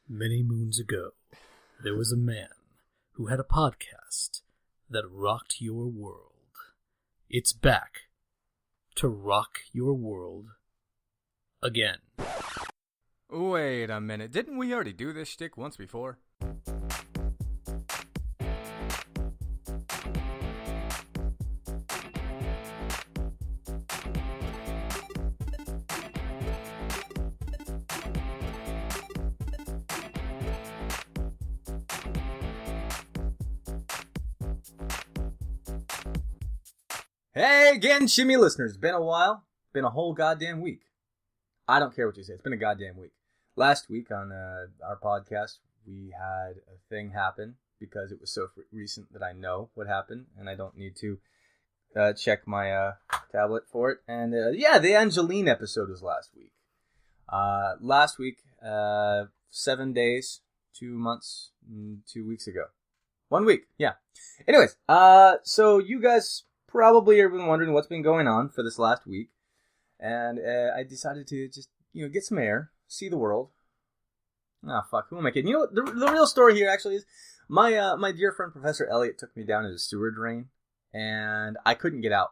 Many moons ago, there was a man who had a podcast that rocked your world. It's back to rock your world again. Wait a minute, didn't we already do this shtick once before? Hey again, Chimi listeners. Been a while. Been a whole goddamn week. I don't care what you say. It's been a goddamn week. Last week on our podcast, we had a thing happen because it was so recent that I know what happened, and I don't need to check my tablet for it. And the Angeline episode was last week. Last week, 7 days, 2 months, 2 weeks ago. 1 week, yeah. Anyways, so you guys probably have been wondering what's been going on for this last week, and I decided to just, get some air, see the world. Fuck, who am I kidding? You know what, the real story here actually is, my dear friend Professor Elliot took me down to the sewer drain, and I couldn't get out.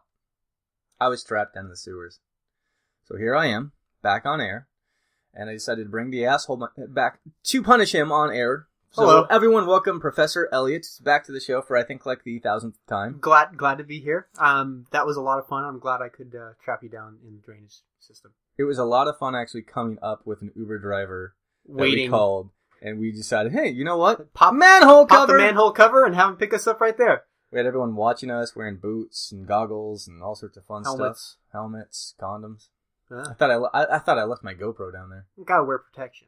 I was trapped down in the sewers. So here I am, back on air, and I decided to bring the asshole back to punish him on air. So, hello, everyone. Welcome Professor Elliot back to the show for, I think, like the 1,000th time. Glad to be here. That was a lot of fun. I'm glad I could trap you down in the drainage system. It was a lot of fun actually coming up with an Uber driver waiting. We called, and we decided, hey, you know what? Pop the manhole cover and have him pick us up right there. We had everyone watching us, wearing boots and goggles and all sorts of fun Helmets. stuff. Helmets, condoms. Yeah. I thought I left my GoPro down there. You gotta wear protection.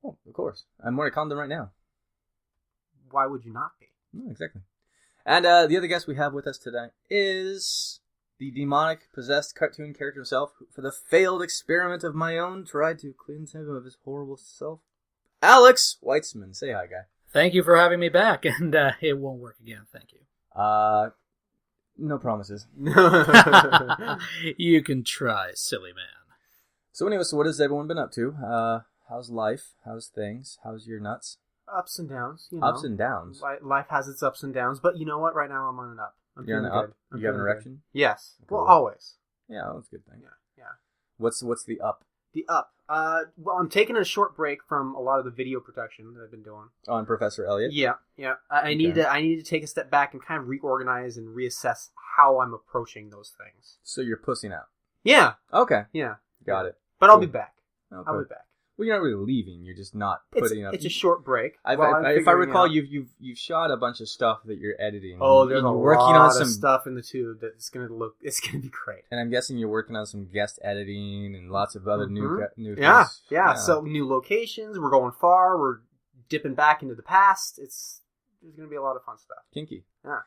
Oh, of course. I'm wearing a condom right now. Why would you not be? No, exactly. And the other guest we have with us today is the demonic, possessed cartoon character himself, who, for the failed experiment of my own, tried to cleanse him of his horrible self. Alex Weitzman. Say hi, guy. Thank you for having me back, and it won't work again, thank you. No promises. You can try, silly man. So anyway, what has everyone been up to? How's life? How's things? How's your nuts? Ups and downs. Ups and downs. Life has its ups and downs, but you know what? Right now I'm on an up. You're on an up? You have an erection? Yes. Cool. Well, always. Yeah, that's a good thing. Yeah. What's the up? The up. Well, I'm taking a short break from a lot of the video production that I've been doing. On Professor Elliot? Yeah. I need to take a step back and kind of reorganize and reassess how I'm approaching those things. So you're pussing out? Yeah. Okay. Yeah. Got it. But I'll be back. Okay. I'll be back. Well, you're not really leaving. You're just not putting up. It's a short break. If I recall, you've shot a bunch of stuff that you're editing. Oh, there's and a you're working lot on of some stuff in the tube that's gonna be great. And I'm guessing you're working on some guest editing and lots of other new yeah, things. Yeah. So new locations. We're going far. We're dipping back into the past. There's gonna be a lot of fun stuff. Kinky. Yeah.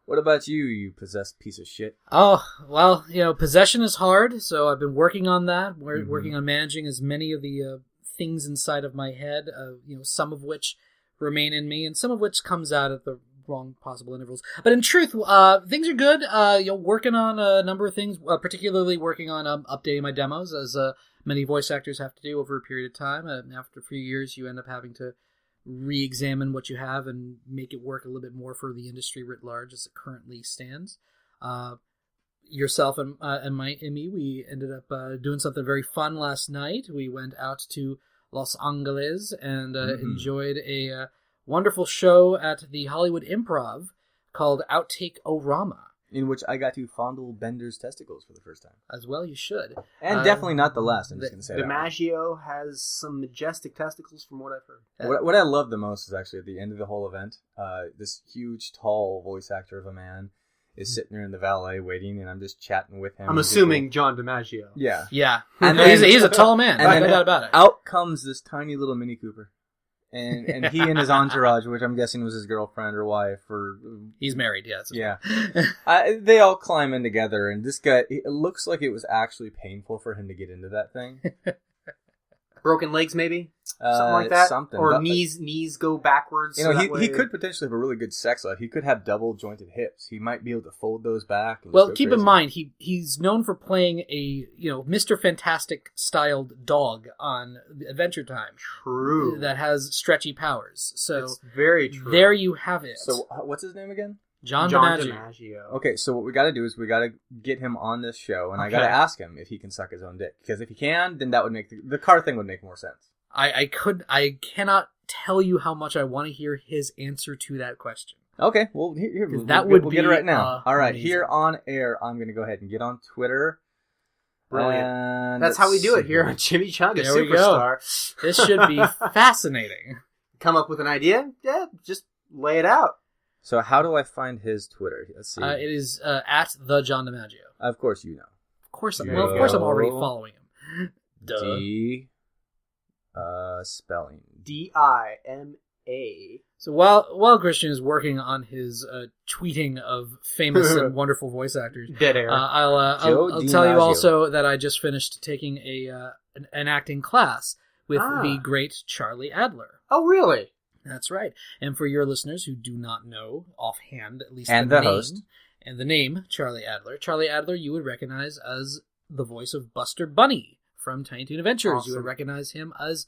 What about you, you possessed piece of shit? Oh, well, possession is hard, so I've been working on that. We're working on managing as many of the things inside of my head, some of which remain in me, and some of which comes out at the wrong possible intervals. But in truth, things are good. Working on a number of things, particularly working on updating my demos, as many voice actors have to do over a period of time. And after a few years, you end up having to re-examine what you have and make it work a little bit more for the industry writ large as it currently stands. Yourself and me, we ended up doing something very fun last night. We went out to Los Angeles and enjoyed a wonderful show at the Hollywood Improv called Outtake-O-Rama. In which I got to fondle Bender's testicles for the first time. As well you should. And definitely not the last, I'm just going to say that. DiMaggio has some majestic testicles from what I've heard. What I love the most is actually at the end of the whole event, this huge, tall voice actor of a man is sitting there in the valet waiting, and I'm just chatting with him. I'm assuming John DiMaggio. Yeah. Yeah. And he's a tall man. And no doubt about it. Out comes this tiny little Mini Cooper. And he and his entourage, which I'm guessing was his girlfriend or wife, or he's married, yeah. Yeah. They all climb in together, and this guy, it looks like it was actually painful for him to get into that thing. Broken legs, maybe? Something like that? Something. Or but, knees go backwards. You know, he could potentially have a really good sex life. He could have double jointed hips. He might be able to fold those back. And well, just go keep crazy. in mind, he's known for playing a Mr. Fantastic styled dog on Adventure Time. True. That has stretchy powers. So it's very true. There you have it. So what's his name again? John DiMaggio. Okay, so what we got to do is we got to get him on this show, and I got to ask him if he can suck his own dick. Because if he can, then that would make the car thing would make more sense. I cannot tell you how much I want to hear his answer to that question. Okay, well, here we'll get it right now. All right, amazing. Here on air, I'm going to go ahead and get on Twitter. Brilliant. And that's how we do it here on Jimmy Chung, a there we superstar. Go. This should be fascinating. Come up with an idea? Yeah, just lay it out. So how do I find his Twitter? Let's see. It is at the John DiMaggio. Of course you know. Of course I'm already following him. Duh. D. Spelling. DIMA. So while Christian is working on his tweeting of famous and wonderful voice actors, Dead air. I'll tell you also that I just finished taking an acting class with the great Charlie Adler. Oh, really? That's right. And for your listeners who do not know offhand, at least and the the name, host and the name Charlie Adler you would recognize as the voice of Buster Bunny from Tiny Toon Adventures. Awesome. You would recognize him as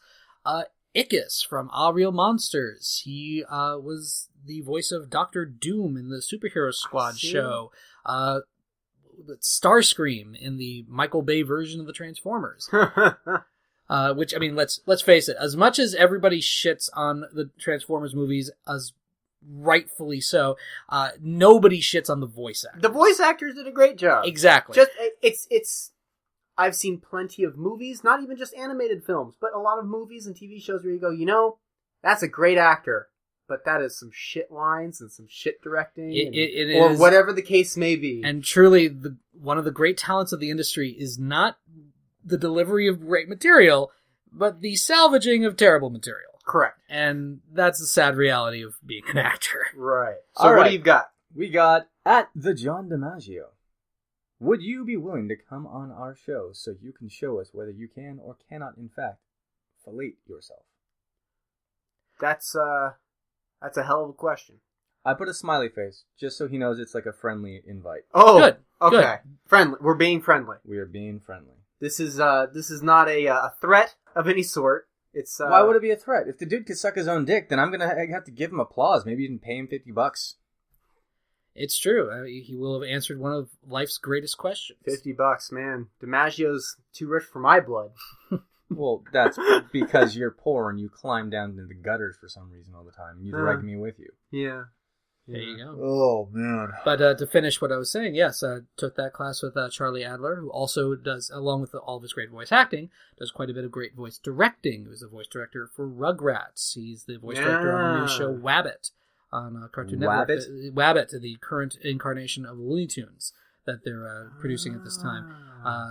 Ickis from Ah Real Monsters. He was the voice of Dr. Doom in the Superhero Squad show. Starscream in the Michael Bay version of the Transformers. Which, I mean, let's face it, as much as everybody shits on the Transformers movies, as rightfully so, nobody shits on the voice actors. The voice actors did a great job. Exactly. Just it's I've seen plenty of movies, not even just animated films, but a lot of movies and TV shows where you go, that's a great actor, but that is some shit lines and some shit directing, or is, whatever the case may be. And truly, one of the great talents of the industry is not the delivery of great material, but the salvaging of terrible material. Correct. And that's the sad reality of being an actor. Right. So what do you got? We got at the John DiMaggio. Would you be willing to come on our show so you can show us whether you can or cannot, in fact, fillet yourself? That's a hell of a question. I put a smiley face, just so he knows it's like a friendly invite. Oh, good. Okay. Good. Friendly. We're being friendly. We are being friendly. This is not a threat of any sort. It's Why would it be a threat? If the dude could suck his own dick, then I'm gonna have to give him applause. Maybe even pay him $50. It's true. He will have answered one of life's greatest questions. $50, man. DiMaggio's too rich for my blood. Well, that's because you're poor and you climb down into the gutters for some reason all the time. You drag me with you. Yeah. There you go. Oh, man. But to finish what I was saying, yes, I took that class with Charlie Adler, who also does, along with all of his great voice acting, does quite a bit of great voice directing. He was the voice director for Rugrats. He's the voice director on the new show Wabbit on Cartoon Network. Wabbit, the current incarnation of Looney Tunes that they're producing at this time.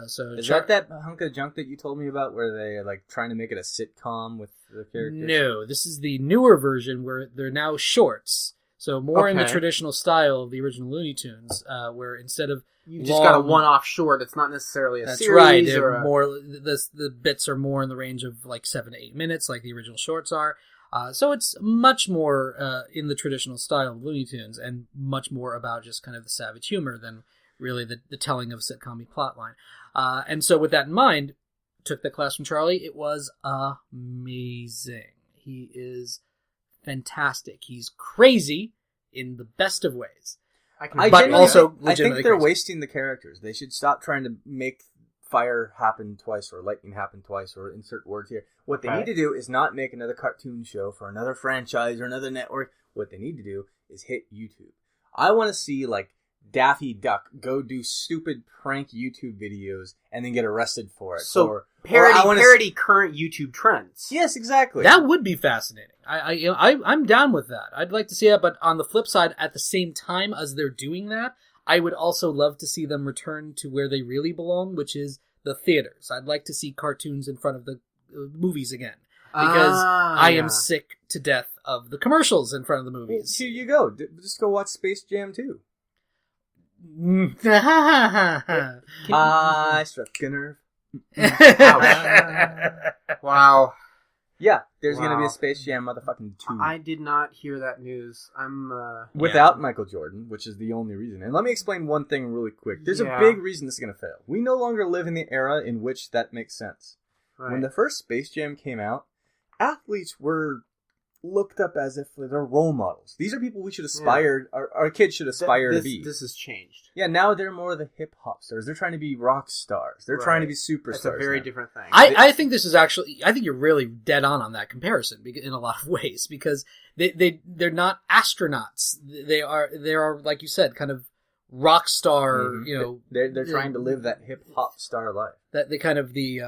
Is that hunk of junk that you told me about where they're like trying to make it a sitcom with the characters? No, this is the newer version where they're now shorts. So more in the traditional style of the original Looney Tunes, where instead of you just got a one-off short, it's not necessarily a series. That's right. Or more the bits are more in the range of like 7 to 8 minutes, like the original shorts are. So it's much more in the traditional style of Looney Tunes, and much more about just kind of the savage humor than really the telling of a sitcom plotline. And so with that in mind, took the class from Charlie. It was amazing. He is fantastic. He's crazy in the best of ways. I think they're wasting the characters. They should stop trying to make fire happen twice or lightning happen twice or insert words here. What they need to do is not make another cartoon show for another franchise or another network. What they need to do is hit YouTube. I want to see like Daffy Duck go do stupid prank YouTube videos and then get arrested for it. So parody current YouTube trends. Yes, exactly. That would be fascinating. I'm down with that. I'd like to see that, but on the flip side, at the same time as they're doing that, I would also love to see them return to where they really belong, which is the theaters. I'd like to see cartoons in front of the movies again. Because I am sick to death of the commercials in front of the movies. Here you go. Just go watch Space Jam 2. I struck a nerve. Wow. Yeah, there's going to be a Space Jam motherfucking 2. I did not hear that news. Without Michael Jordan, which is the only reason. And let me explain one thing really quick. There's a big reason this is going to fail. We no longer live in the era in which that makes sense. Right. When the first Space Jam came out, athletes were looked up as if they're role models. These are people we should aspire, our kids should aspire to be. This has changed. Yeah, now they're more the hip hop stars. They're trying to be rock stars. They're trying to be superstars. It's a very different thing. I think this is actually, I think you're really dead on that comparison in a lot of ways, because they're not astronauts. They are like you said, kind of rock star. They're trying to live that hip hop star life. That they kind of the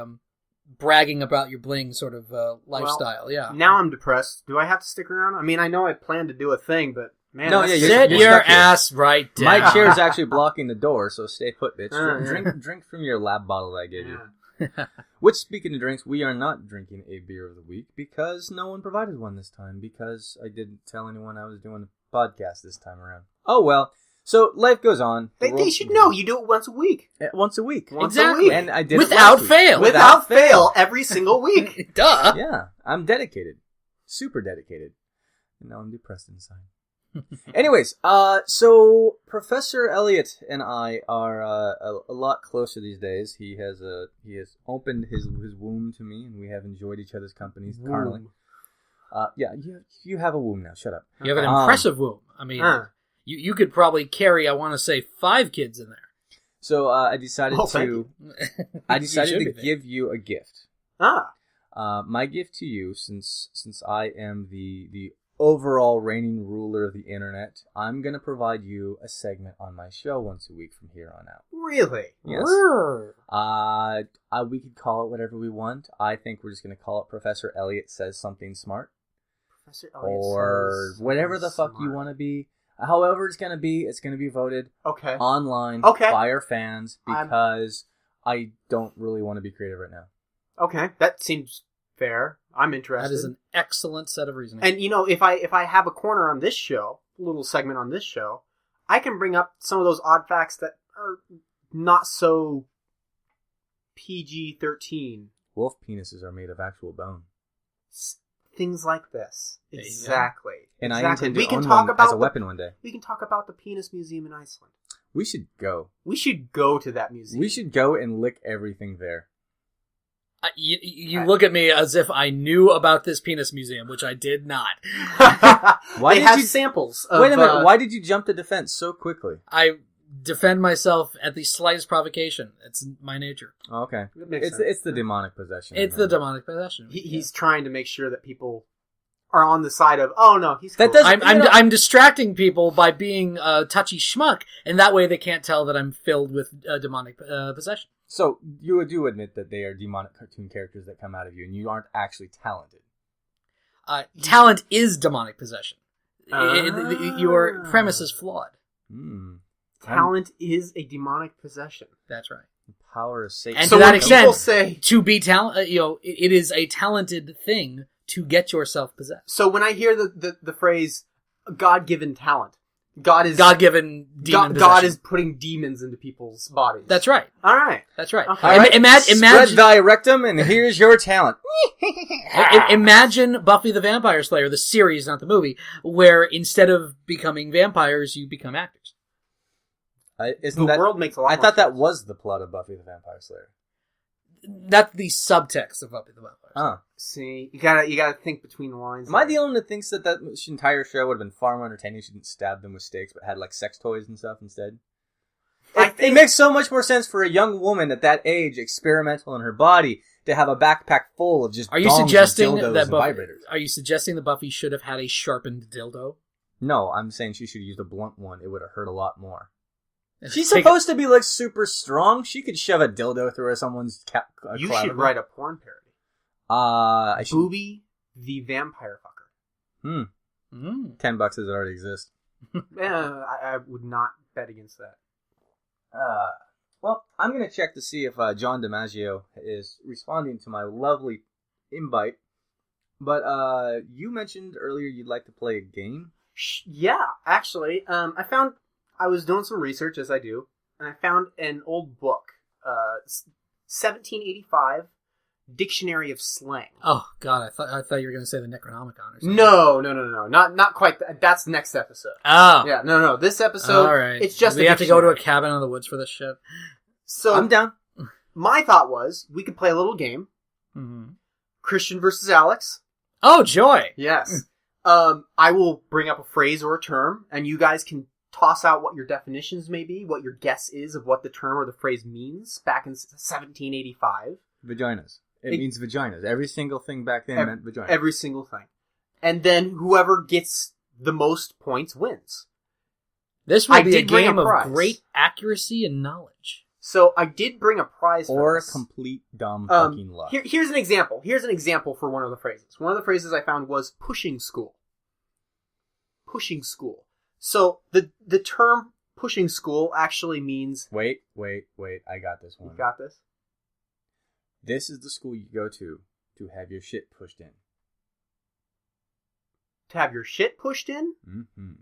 bragging about your bling sort of lifestyle. Well, now I'm depressed. Do I have to stick around? I mean, I know I planned to do a thing, but man, sit your ass right down. My chair is actually blocking the door, so stay put, bitch. Drink from your lab bottle that I gave you. Which, speaking of drinks, we are not drinking a beer of the week because no one provided one this time, because I didn't tell anyone I was doing a podcast this time around. Oh well. So life goes on. They should know. You do it once a week. Once a week. Exactly. And I did without it fail. Without fail, every single week. Duh. Yeah, I'm dedicated. Super dedicated. And now I'm depressed inside. Anyways, so Professor Elliot and I are a lot closer these days. He has opened his womb to me, and we have enjoyed each other's company carnally. Yeah, you have a womb now. Shut up. You have an impressive womb. I mean, you could probably carry, I want to say, 5 kids in there. So I decided to give you a gift. My gift to you, since I am the overall reigning ruler of the internet, I'm going to provide you a segment on my show once a week from here on out. Really? Yes. We could call it whatever we want. I think we're just going to call it Professor Elliot Says Something Smart. Professor Elliot or says whatever the fuck you want to be. However it's going to be voted online by our fans, because I don't really want to be creative right now. Okay, that seems fair. I'm interested. That is an excellent set of reasoning. And if I have a corner on this show, a little segment on this show, I can bring up some of those odd facts that are not so PG-13. Wolf penises are made of actual bone. Things like this. Exactly. And I intend to own one as a weapon one day. We can talk about the Penis Museum in Iceland. We should go. We should go to that museum. We should go and lick everything there. You look at me as if I knew about this penis museum, which I did not. They have samples. Wait a minute. Why did you jump to defense so quickly? I defend myself at the slightest provocation. It's my nature. Oh, okay. It's the demonic possession. It's the demonic possession. He's trying to make sure that people are on the side of, oh no, he's cool. I'm distracting people by being a touchy schmuck, and that way they can't tell that I'm filled with demonic possession. So you do admit that they are demonic cartoon characters that come out of you, and you aren't actually talented. Talent is demonic possession. Your premise is flawed. Talent is a demonic possession. That's right. The power of Satan. And so to that extent, to be talent, it is a talented thing to get yourself possessed. So when I hear the phrase God-given talent, God-given demon possession. God is putting demons into people's bodies. That's right. All right. That's right. Okay. All right. Imagine spread thy rectum, and here's your talent. Imagine Buffy the Vampire Slayer, the series, not the movie, where instead of becoming vampires, you become actors. World makes a lot. I thought that was the plot of Buffy the Vampire Slayer. That's the subtext of Buffy the Vampire Slayer. See, you gotta think between the lines. Am I the only one that thinks that entire show would have been far more entertaining if she didn't stab them with stakes, but had like sex toys and stuff instead? It makes so much more sense for a young woman at that age, experimental in her body, to have a backpack full of just. Are you suggesting that vibrators? Are you suggesting that Buffy should have had a sharpened dildo? No, I'm saying she should have used a blunt one. It would have hurt a lot more. She's supposed to be like super strong. She could shove a dildo through someone's You should write a porn parody. Booby the Vampire Fucker. $10 does it already exist? I would not bet against that. Well, I'm gonna check to see if John DiMaggio is responding to my lovely invite. But you mentioned earlier you'd like to play a game. Yeah, actually, I was doing some research, as I do, and I found an old book 1785 Dictionary of Slang. Oh God, I thought you were going to say the Necronomicon or something. No. Not quite. That's next episode. Oh. Yeah, no. This episode, all right. it's just we have to go to a cabin in the woods for this shit. So I'm down. My thought was we could play a little game. Mm-hmm. Christian versus Alex. Oh, joy! Yes. I will bring up a phrase or a term, and you guys can toss out what your definitions may be, what your guess is of what the term or the phrase means back in 1785. Vaginas. It means vaginas. Every single thing back then meant vagina. Every single thing. And then whoever gets the most points wins. This will be a game of great accuracy and knowledge. So I did bring a prize for or this. Complete dumb fucking luck. Here's an example. Here's an example for one of the phrases. One of the phrases I found was pushing school. Pushing school. So the term pushing school actually means... Wait. I got this one. You got this? This is the school you go to have your shit pushed in. To have your shit pushed in? Mm-hmm.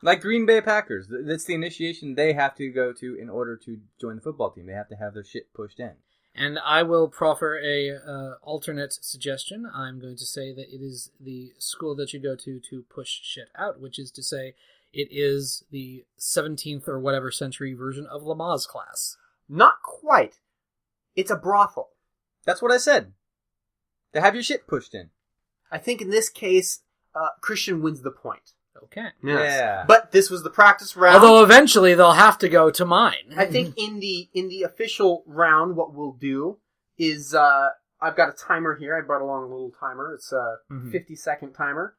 Like Green Bay Packers. That's the initiation they have to go to in order to join the football team. They have to have their shit pushed in. And I will proffer a alternate suggestion. I'm going to say that it is the school that you go to push shit out, which is to say it is the 17th or whatever century version of Lamaze class. Not quite. It's a brothel. That's what I said. To have your shit pushed in. I think in this case, Christian wins the point. Okay. Yes. Yeah. But this was the practice round. Although eventually they'll have to go to mine. I think in the official round, what we'll do is I've got a timer here. I brought along a little timer. It's a 50-second timer.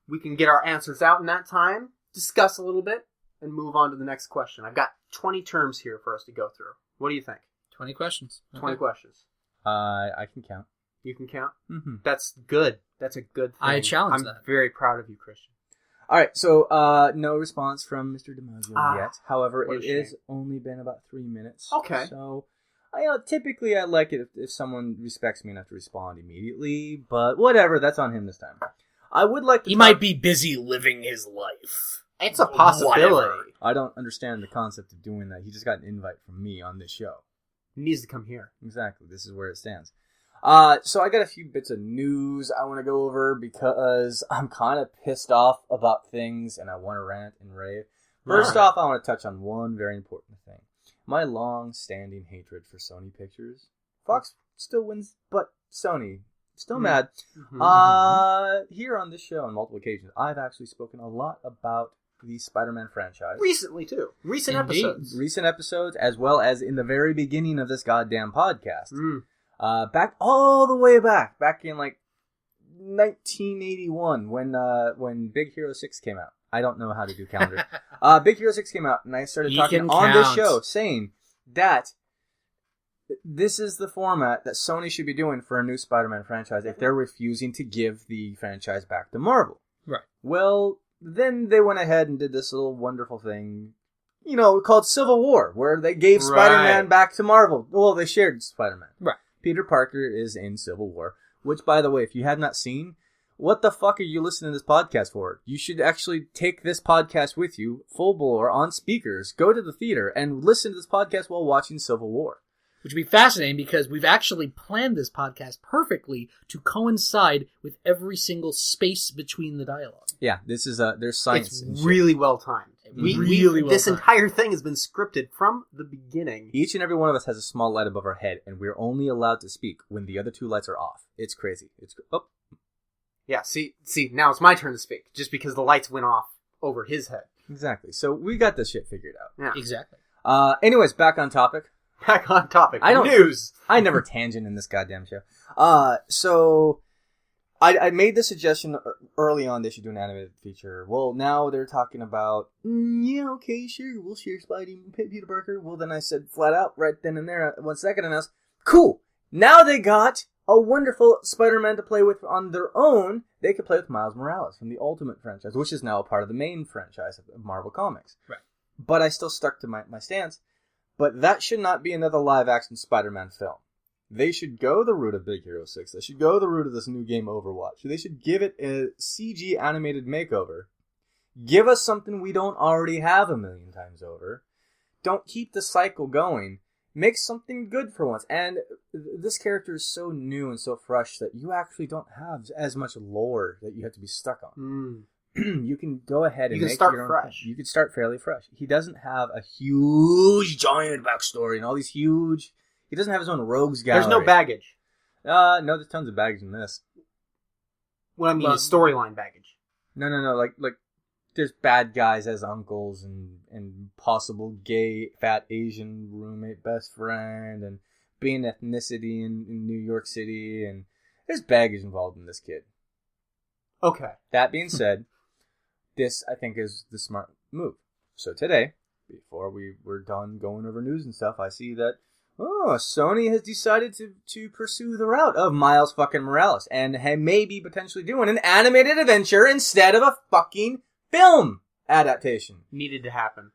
We can get our answers out in that time, discuss a little bit, and move on to the next question. I've got 20 terms here for us to go through. What do you think? 20 questions. 20 questions. I can count. You can count? Mm-hmm. That's good. That's a good thing. I challenge that. I'm very proud of you, Christian. All right, so no response from Mr. DiMaggio yet. However, it has only been about 3 minutes. Okay. So, typically I like it if someone respects me enough to respond immediately, but whatever, that's on him this time. I would like to He might be busy living his life. It's a possibility. Whatever. I don't understand the concept of doing that. He just got an invite from me on this show. He needs to come here. Exactly. This is where it stands. So I got a few bits of news I want to go over because I'm kind of pissed off about things and I want to rant and rave. First off, I want to touch on one very important thing. My long-standing hatred for Sony Pictures. Fox still wins, but Sony, still mad. Here on this show on multiple occasions, I've actually spoken a lot about the Spider-Man franchise. Recently, too. Recent episodes, as well as in the very beginning of this goddamn podcast. Back all the way back in like 1981 when Big Hero 6 came out. I don't know how to do calendar. Big Hero 6 came out, and I started talking on this show saying that this is the format that Sony should be doing for a new Spider-Man franchise if they're refusing to give the franchise back to Marvel. Right. Well, then they went ahead and did this little wonderful thing, called Civil War, where they gave Spider-Man back to Marvel. Well, they shared Spider-Man. Right. Peter Parker is in Civil War, which, by the way, if you have not seen, what the fuck are you listening to this podcast for? You should actually take this podcast with you, full bore, on speakers, go to the theater, and listen to this podcast while watching Civil War. Which would be fascinating because we've actually planned this podcast perfectly to coincide with every single space between the dialogue. Yeah, this is there's science. It's really well timed. This entire thing has been scripted from the beginning. Each and every one of us has a small light above our head, and we're only allowed to speak when the other two lights are off. It's crazy. Yeah, see, now it's my turn to speak, just because the lights went off over his head. Exactly. So we got this shit figured out. Yeah. Exactly. Anyways, back on topic. News. I never tangent in this goddamn show. So I made the suggestion early on they should do an animated feature. Well, now they're talking about, okay, sure, we'll share Spidey and Peter Parker. Well, then I said flat out right then and there, 1 second, and I was, cool. Now they got a wonderful Spider-Man to play with on their own. They could play with Miles Morales from the Ultimate franchise, which is now a part of the main franchise of Marvel Comics. Right. But I still stuck to my stance. But that should not be another live-action Spider-Man film. They should go the route of Big Hero 6. They should go the route of this new game Overwatch. They should give it a CG animated makeover. Give us something we don't already have a million times over. Don't keep the cycle going. Make something good for once. And this character is so new and so fresh that you actually don't have as much lore that you have to be stuck on. You can go ahead and make your own fresh. You can start fairly fresh. He doesn't have a huge, giant backstory and all these huge... He doesn't have his own rogues gallery. There's no baggage. No, there's tons of baggage in this. What I mean is storyline baggage. No. Like there's bad guys as uncles and possible gay, fat Asian roommate best friend and being ethnicity in New York City. And there's baggage involved in this kid. Okay. That being said, this, I think, is the smart move. So today, before we were done going over news and stuff, I see that Sony has decided to pursue the route of Miles fucking Morales and maybe potentially doing an animated adventure instead of a fucking film adaptation. Needed to happen.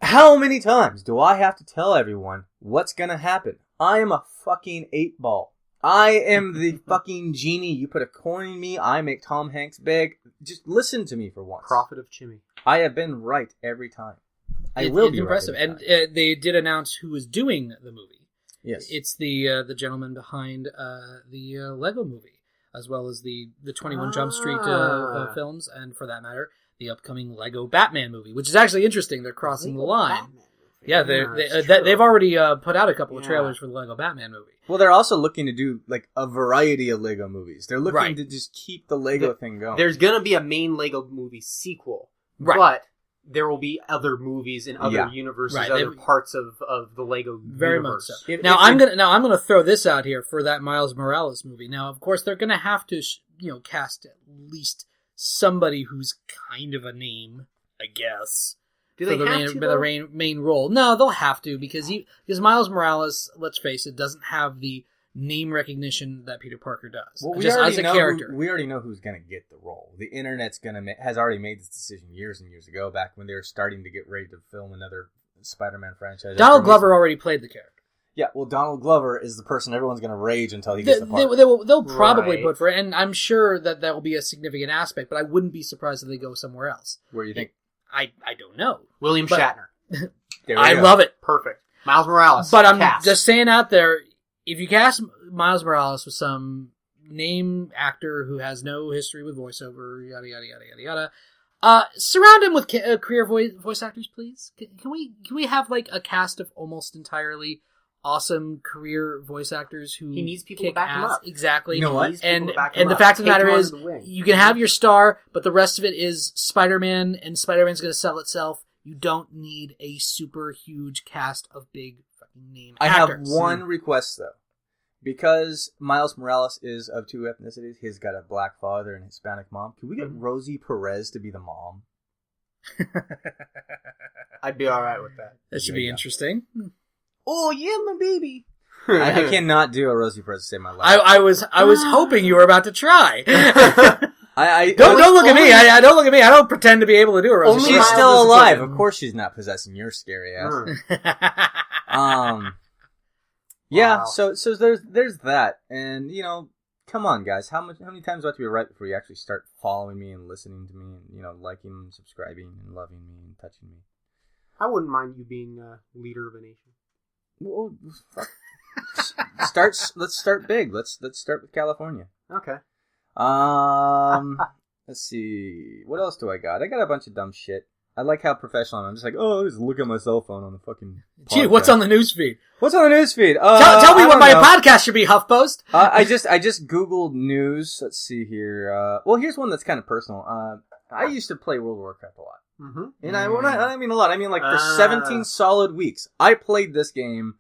How many times do I have to tell everyone what's gonna happen? I am a fucking 8-ball. I am the fucking genie. You put a coin in me, I make Tom Hanks big. Just listen to me for once. Prophet of Chimi. I have been right every time. I will be impressive. right And they did announce who was doing the movie. Yes. It's the gentleman behind the Lego movie, as well as the 21 Jump Street films, and for that matter, the upcoming Lego Batman movie, which is actually interesting. They're crossing the line. Yeah, they've already put out a couple of trailers for the Lego Batman movie. Well, they're also looking to do like a variety of Lego movies. They're looking to just keep the Lego thing going. There's going to be a main Lego movie sequel, right? But there will be other movies in other universes, other parts of the Lego very universe. Much so. Now I'm gonna throw this out here for that Miles Morales movie. Now, of course, they're gonna have to cast at least somebody who's kind of a name, I guess. Do they have to, the main role? No, they'll have to because Miles Morales, let's face it, doesn't have the name recognition that Peter Parker does. Well, as a character. We already know who's going to get the role. The internet's has already made this decision years and years ago, back when they were starting to get ready to film another Spider-Man franchise. Donald Glover already played the character. Yeah, well, Donald Glover is the person everyone's going to rage until he gets the part. They'll probably put for it, and I'm sure that will be a significant aspect, but I wouldn't be surprised if they go somewhere else. Where do you think? I don't know. William Shatner. I love it. Perfect. Miles Morales. But I'm just saying out there, if you cast Miles Morales with some name actor who has no history with voiceover, yada yada yada yada yada, surround him with career voice actors, please. Can we have like a cast of almost entirely awesome career voice actors who he needs people to back him up. Exactly. You know what? And the fact of the matter is, you can have your star, but the rest of it is Spider-Man, and Spider-Man's going to sell itself. You don't need a super huge cast of big fucking name actors. I have one request though. Because Miles Morales is of two ethnicities, he's got a black father and a Hispanic mom. Can we get Rosie Perez to be the mom? I'd be alright with that. That should be interesting. Oh yeah, my baby. I cannot do a Rosie Perez to save my life. I was hoping you were about to try. Don't look at me. I don't look at me. I don't pretend to be able to do a Rosie. She's still alive. Of course, she's not possessing your scary ass. Yeah. Wow. So there's that, and come on, guys. How many times do I have to be right before you actually start following me and listening to me, and liking, and subscribing, and loving me and touching me? I wouldn't mind you being leader of a nation. Well, let's start big. Let's start with California. Okay. Let's see. What else do I got? I got a bunch of dumb shit. I like how professional I'm just like, just look at my cell phone on the fucking podcast. Gee, what's on the newsfeed? What's on the newsfeed? Tell me what my podcast should be, HuffPost. I just Googled news. Let's see here. Well, here's one that's kind of personal. I used to play World of Warcraft a lot. Mm-hmm. And I mean a lot. I mean like for 17 solid weeks, I played this game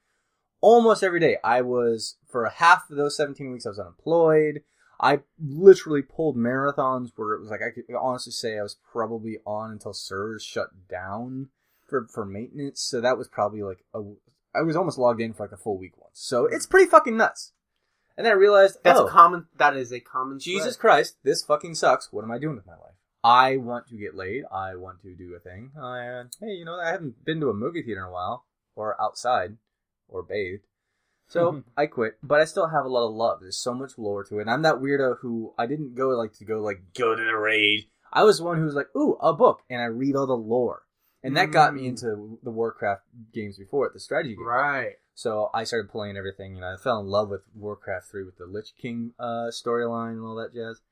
almost every day. For half of those 17 weeks, I was unemployed. I literally pulled marathons where it was like, I could honestly say I was probably on until servers shut down for maintenance. So that was probably like I was almost logged in for like a full week once. So it's pretty fucking nuts. And then I realized, that is a common Jesus Christ, this fucking sucks. What am I doing with my life? I want to get laid. I want to do a thing. Hey, I haven't been to a movie theater in a while, or outside, or bathed. So I quit, but I still have a lot of love. There's so much lore to it. And I'm that weirdo who I didn't go to the raid. I was the one who was like, ooh, a book, and I read all the lore. And that got me into the Warcraft games before it, the strategy games. Right. So I started playing everything, I fell in love with Warcraft 3 with the Lich King storyline and all that jazz.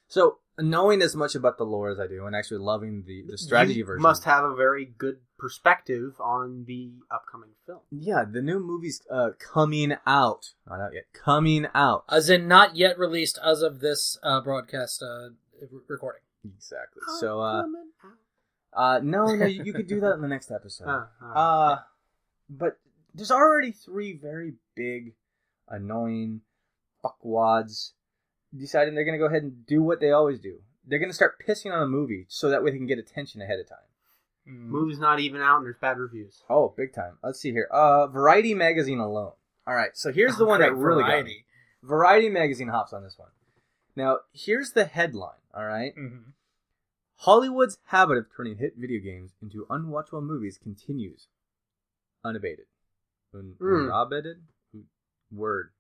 So knowing as much about the lore as I do and actually loving the strategy version. You must have a very good perspective on the upcoming film. Yeah, the new movie's coming out. Not out yet. Coming out. As in not yet released as of this broadcast recording. Exactly. So, no, you could do that in the next episode. But there's already 3 very big, annoying fuckwads deciding they're going to go ahead and do what they always do. They're going to start pissing on a movie so that way they can get attention ahead of time. Movie's not even out and there's bad reviews. Oh, big time. Let's see here. Variety magazine alone. All right, so here's the one that really got me. Variety magazine hops on this one. Now, here's the headline, all right? Mm-hmm. Hollywood's habit of turning hit video games into unwatchable movies continues. Unabated. Unabated? Word.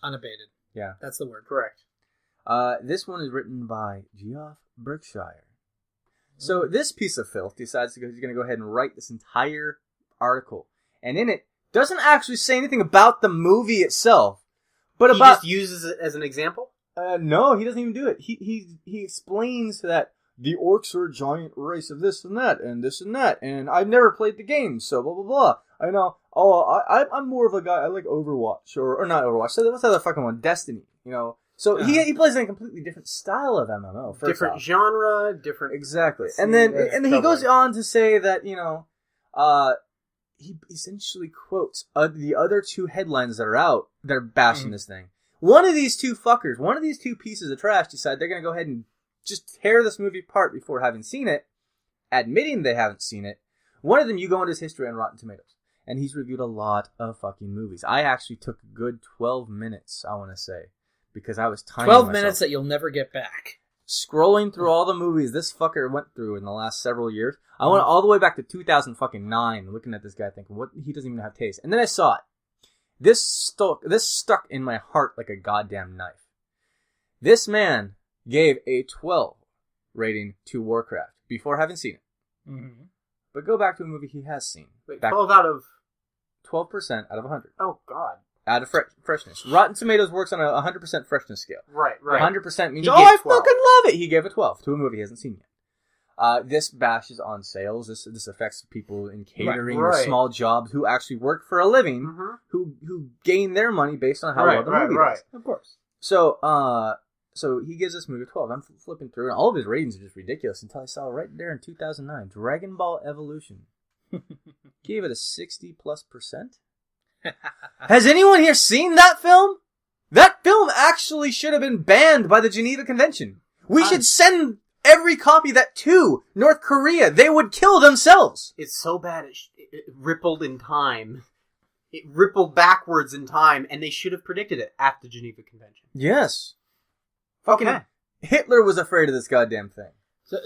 Unabated. Yeah. That's the word. Correct. This one is written by Geoff Berkshire. So this piece of filth decides he's going to go ahead and write this entire article. And in it, doesn't actually say anything about the movie itself. But he just uses it as an example? No, he doesn't even do it. He explains that the orcs are a giant race of this and that, and I've never played the game, so blah, blah, blah. I know, I'm more of a guy, I like Overwatch, or not Overwatch, so what's the other fucking one? Destiny, So he plays in a completely different style of MMO. Different genre, different... Exactly. And then he goes on to say that, he essentially quotes the other 2 headlines that are out that are bashing this thing. One of these 2 pieces of trash decide they're going to go ahead and just tear this movie apart before having seen it, admitting they haven't seen it. One of them, you go into his history on Rotten Tomatoes, and he's reviewed a lot of fucking movies. I actually took a good 12 minutes, I want to say, because I was timing 12 myself. minutes that you'll never get back. Scrolling through all the movies this fucker went through in the last several years. I went all the way back to 2009, looking at this guy thinking, what? He doesn't even have taste. And then I saw it. This stuck in my heart like a goddamn knife. This man gave a 12 rating to Warcraft before having seen it. Mm-hmm. But go back to a movie he has seen. Wait, 12 out of... 12% out of 100. Oh, God. Out of freshness. Rotten Tomatoes works on a 100% freshness scale. Right. 100% means, I fucking love it! He gave a 12 to a movie he hasn't seen yet. This bashes on sales. This affects people in catering or small jobs who actually work for a living, who gain their money based on how well the movie does. Of course. So he gives this movie a 12. I'm flipping through, and all of his ratings are just ridiculous until I saw right there in 2009, Dragon Ball Evolution. Gave it a 60+%. Has anyone here seen that film? That film actually should have been banned by the Geneva Convention. We should send every copy of that to North Korea. They would kill themselves. It's so bad it rippled in time. It rippled backwards in time, and they should have predicted it at the Geneva Convention. Yes. Fucking Hitler was afraid of this goddamn thing.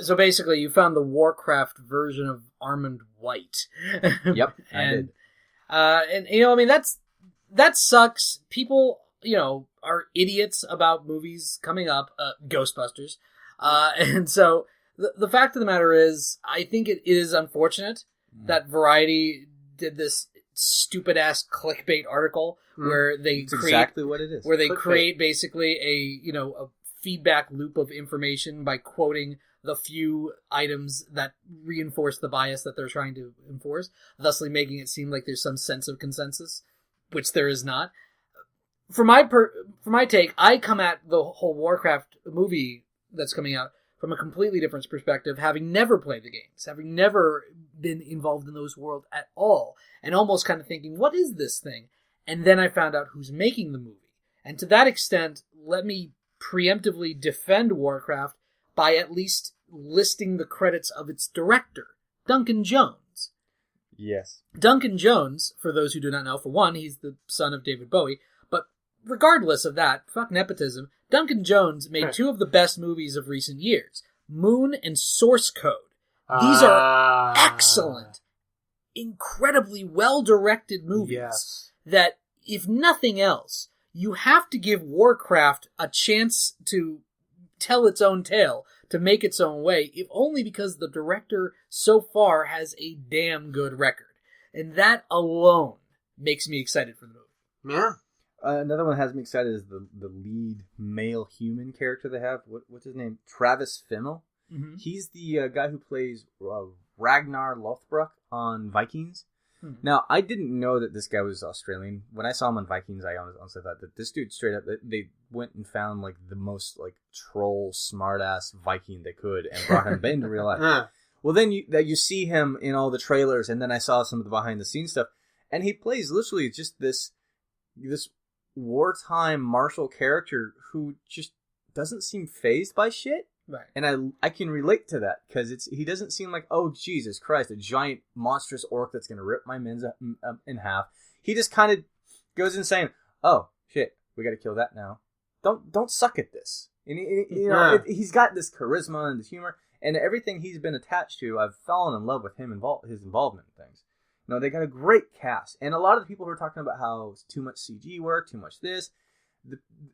So basically, you found the Warcraft version of Armand White. Yep, and I mean that sucks. People, are idiots about movies coming up, Ghostbusters, and so the fact of the matter is, I think it is unfortunate that Variety did this stupid ass clickbait article where they create exactly what it is. Where they create basically a feedback loop of information by quoting the few items that reinforce the bias that they're trying to enforce, thusly making it seem like there's some sense of consensus, which there is not. For my take, I come at the whole Warcraft movie that's coming out from a completely different perspective, having never played the games, having never been involved in those worlds at all, and almost kind of thinking, what is this thing? And then I found out who's making the movie. And to that extent, let me preemptively defend Warcraft by at least listing the credits of its director, Duncan Jones. Yes. Duncan Jones, for those who do not know, for one, he's the son of David Bowie, but regardless of that, fuck nepotism, Duncan Jones made 2 of the best movies of recent years, Moon and Source Code. These are excellent, incredibly well-directed movies that, if nothing else, you have to give Warcraft a chance to tell its own tale, to make its own way, if only because the director so far has a damn good record. And that alone makes me excited for the movie. Yeah. Another one that has me excited is the lead male human character they have. What's his name? Travis Fimmel. Mm-hmm. He's the guy who plays Ragnar Lothbrok on Vikings. Hmm. Now, I didn't know that this guy was Australian. When I saw him on Vikings, I honestly thought that this dude straight up, they went and found like the most like troll, smart-ass Viking they could and brought him into real life. Well, then you see him in all the trailers, and then I saw some of the behind-the-scenes stuff, and he plays literally just this wartime martial character who just doesn't seem fazed by shit. Right. And I can relate to that because he doesn't seem like, oh, Jesus Christ, a giant monstrous orc that's going to rip my men in half. He just kind of goes in saying, oh, shit, we got to kill that now. Don't suck at this. And he's got this charisma and this humor and everything he's been attached to. I've fallen in love with his involvement in things. You know, they got a great cast. And a lot of the people who are talking about how it's too much CG work, too much this.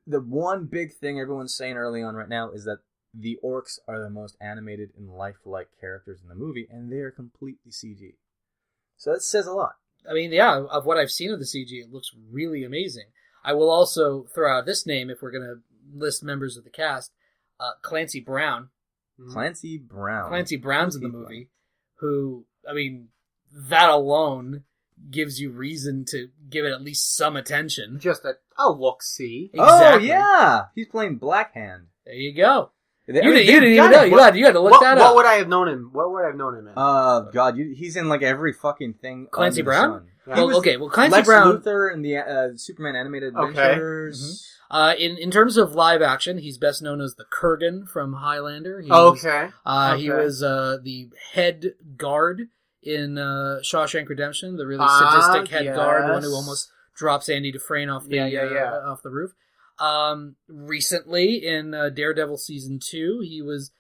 The one big thing everyone's saying early on right now is that the orcs are the most animated and lifelike characters in the movie, and they are completely CG. So that says a lot. I mean, yeah, of what I've seen of the CG, it looks really amazing. I will also throw out this name if we're going to list members of the cast. Clancy Brown. Clancy Brown. Clancy Brown's in the movie, who, I mean, that alone gives you reason to give it at least some attention. Just a look-see. Exactly. Oh, yeah! He's playing Blackhand. There you go. You didn't even got know. it. You had to look that up. What would I have known him? What would I have known him in? God, he's in like every fucking thing. Clancy Brown? Yeah. Well, Clancy Lex Brown. Luthor in the Superman animated adventures. Okay. In terms of live action, he's best known as the Kurgan from Highlander. He Okay. He was the head guard in Shawshank Redemption, the really sadistic head guard, the one who almost drops Andy Dufresne off the roof. Recently in Daredevil season 2, he was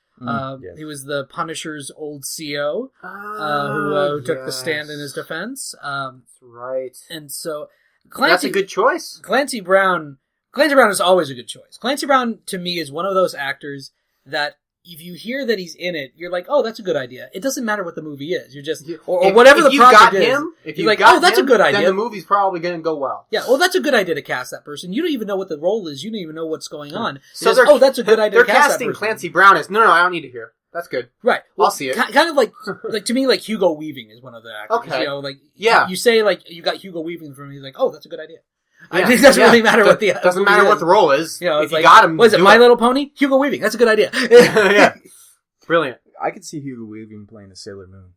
he was the Punisher's old CO who took the stand in his defense. That's right. And so that's a good choice. Clancy Brown is always a good choice. Clancy Brown to me is one of those actors that if you hear that he's in it, you're like, oh, that's a good idea. It doesn't matter what the movie is. You're just, or whatever the project is. If you're like, oh, that's a good idea. Then the movie's probably going to go well. Yeah, well, that's a good idea to cast that person. You don't even know what the role is. You don't even know what's going on. So that's a good idea to cast that person. They're casting Clancy Brown as, no, I don't need to hear. That's good. Right. Well, I'll see it. Kind of like to me, like Hugo Weaving is one of the actors. Okay. You know, like, yeah. You say, like, you got Hugo Weaving from me, he's like, oh, that's a good idea. Yeah. It doesn't really matter what the doesn't matter what the role is. You know, if you got him, what is it, My Little Pony? Hugo Weaving. That's a good idea. Yeah. Brilliant. I could see Hugo Weaving playing a Sailor Moon.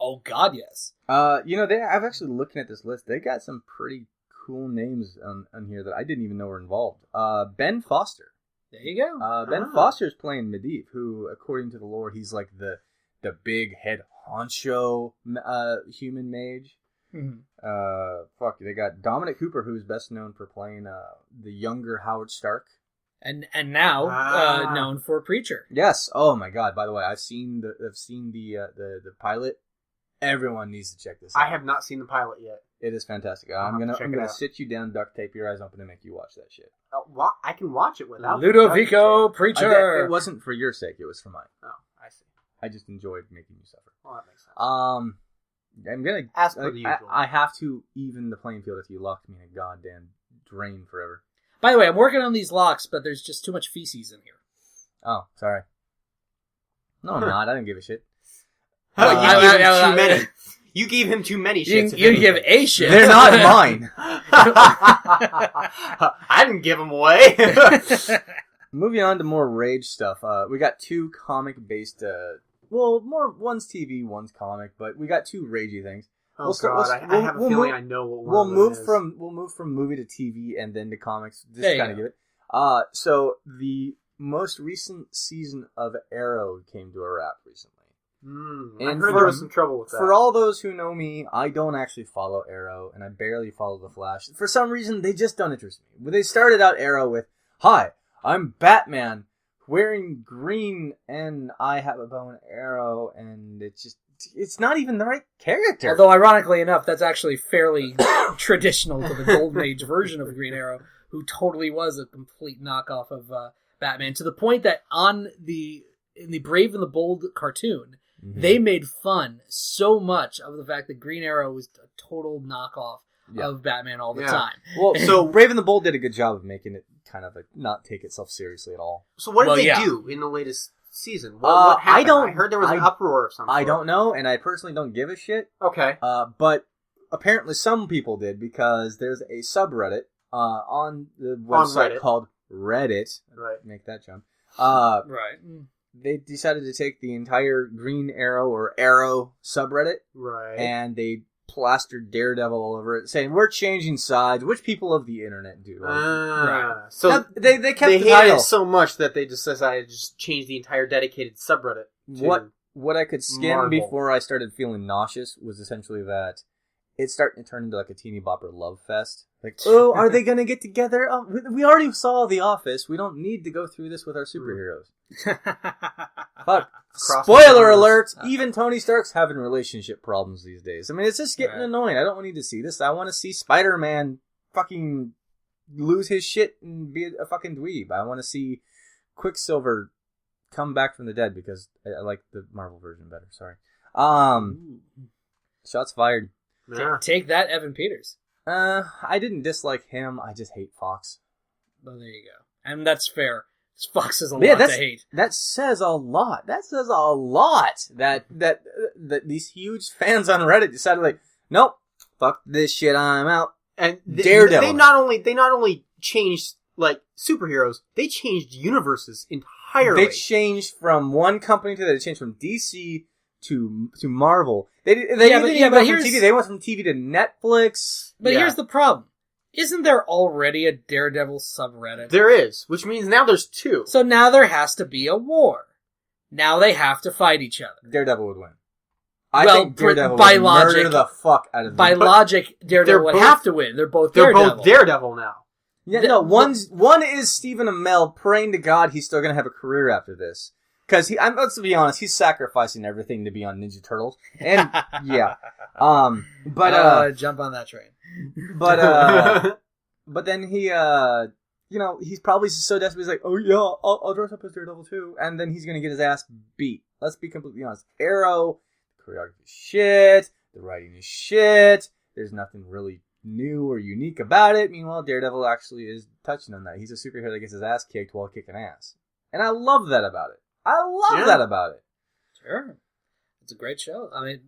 Oh God, yes. I've actually looking at this list. They got some pretty cool names on here that I didn't even know were involved. Ben Foster. There you go. Ben Foster's playing Medivh, who, according to the lore, he's like the big head honcho human mage. Mm-hmm. They got Dominic Cooper, who's best known for playing the younger Howard Stark. And now known for Preacher. Yes. Oh my God. By the way, I've seen the pilot. Everyone needs to check this out. I have not seen the pilot yet. It is fantastic. I'm gonna sit you down, duct tape your eyes open, and make you watch that shit. I can watch it without Ludovico Preacher. It wasn't for your sake. It was for mine. Oh, I see. I just enjoyed making you suffer. Well, that makes sense. I'm gonna as per the usual. I have to even the playing field if you locked me in a goddamn drain forever. By the way, I'm working on these locks, but there's just too much feces in here. Oh, sorry. No, I'm not. I didn't give a shit. You gave him too many shits. You give a shit. They're not mine. I didn't give them away. Moving on to more rage stuff. We got two comic-based... one's TV, one's comic, but we got two ragey things. I have a feeling I know what one of them is. We'll move from movie to TV and then to comics. Just kind of give it. So the most recent season of Arrow came to a wrap recently. I heard there was some trouble with that. For all those who know me, I don't actually follow Arrow, and I barely follow The Flash. For some reason, they just don't interest me. They started out Arrow with, "Hi, I'm Batman, wearing green, and I have a bow and arrow," and it's not even the right character. Although, ironically enough, that's actually fairly traditional to the Golden Age version of Green Arrow, who totally was a complete knockoff of Batman, to the point that in the Brave and the Bold cartoon, they made fun so much of the fact that Green Arrow was a total knockoff of Batman all the time. Well, so Brave and the Bold did a good job of making it kind of not take itself seriously at all. So what did they do in the latest season? What happened? I heard there was an uproar of some sort. I don't know, and I personally don't give a shit. Okay. But apparently some people did, because there's a subreddit on the website called Reddit. Right. Make that jump. Right. They decided to take the entire Green Arrow or Arrow subreddit. Right. And they plastered Daredevil all over it, saying, we're changing sides, which people of the internet do. Right. So now, they kept the hated title it so much that they just decided to just change the entire dedicated subreddit. What I could skim before I started feeling nauseous was essentially that it's starting to turn into like a teeny bopper love fest. Like, oh, are they going to get together? Oh, we already saw The Office. We don't need to go through this with our superheroes. Fuck. Spoiler alert! Even Tony Stark's having relationship problems these days. I mean, it's just getting annoying. I don't need to see this. I want to see Spider-Man fucking lose his shit and be a fucking dweeb. I want to see Quicksilver come back from the dead, because I like the Marvel version better. Sorry. Shots fired. Yeah. Take that, Evan Peters. I didn't dislike him. I just hate Fox. Well, there you go. And that's fair. Fox is a lot to hate. That says a lot. That says a lot. That these huge fans on Reddit decided, like, nope, fuck this shit, I'm out. And Daredevil. They not only changed like superheroes, they changed universes entirely. They changed from one company to the other. They changed from DC to Marvel. They didn't go from TV. They went from TV to Netflix. But here's the problem. Isn't there already a Daredevil subreddit? There is, which means now there's two. So now there has to be a war. Now they have to fight each other. Daredevil would win. I think Daredevil would murder the fuck out of them. By logic, Daredevil would have to win. They're both Daredevil. They're both Daredevil now. Yeah, one is Stephen Amell praying to God he's still going to have a career after this. Because let's be honest, he's sacrificing everything to be on Ninja Turtles. And, yeah. Jump on that train. But then he, he's probably so desperate, he's like, oh yeah, I'll dress up as Daredevil too. And then he's going to get his ass beat. Let's be completely honest. Arrow, the choreography is shit, the writing is shit, there's nothing really new or unique about it. Meanwhile, Daredevil actually is touching on that. He's a superhero that gets his ass kicked while kicking ass. And I love that about it. Sure. It's a great show. I mean,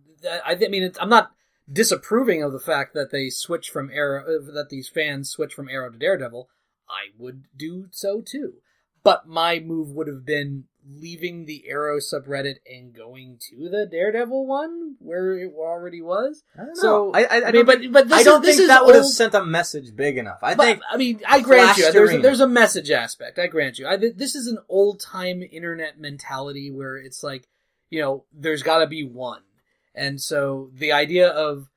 I'm not disapproving of the fact that they switch from Arrow, that these fans switch from Arrow to Daredevil. I would do so too. But my move would have been leaving the Arrow subreddit and going to the Daredevil one where it already was. I don't know. So I don't think that would have sent a message big enough. I grant you, there's a message aspect. I grant you. This is an old time internet mentality where it's like, there's got to be one. And so the idea of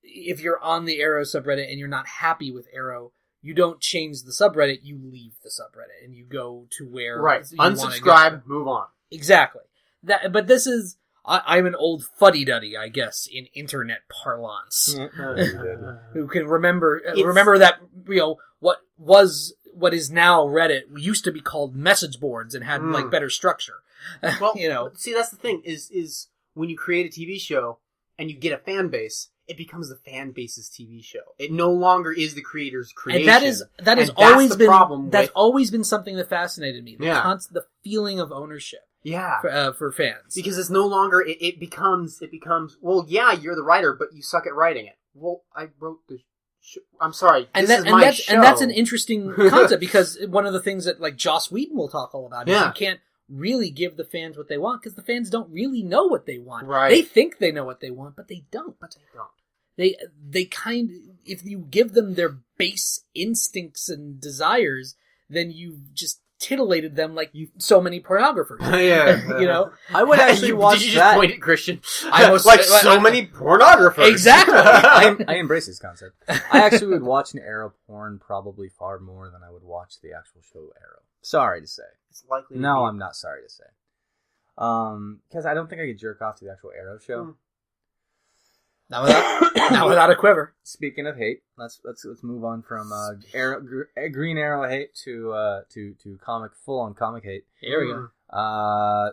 if you're on the Arrow subreddit and you're not happy with Arrow, you don't change the subreddit, you leave the subreddit and you go to where you unsubscribe, move on. Exactly. But this is I'm an old fuddy-duddy, I guess, in internet parlance. Who can remember that what is now Reddit used to be called message boards and had like better structure. Well, see, that's the thing is when you create a TV show and you get a fan base, it becomes the fan base's TV show. It no longer is the creator's creation. And that has always been always been something that fascinated me. The feeling of ownership. Yeah. For fans. Because it's no longer it becomes well, yeah, you're the writer, but you suck at writing it. Well, I wrote the I'm sorry. And that's an interesting concept because one of the things that like Joss Whedon will talk all about is you can't really give the fans what they want because the fans don't really know what they want. Right. They think they know what they want, but they don't. They if you give them their base instincts and desires, then you've just titillated them like so many pornographers. I would actually watch Did you that. just point at Christian? So many pornographers. Exactly. I embrace this concept. I actually would watch an Arrow porn probably far more than I would watch the actual show Arrow. Sorry to say. It's likely. No, I'm not sorry to say. Because I don't think I could jerk off to the actual Arrow show. Not without a quiver. Speaking of hate, let's move on from Green Arrow hate to full on comic hate. Here we go.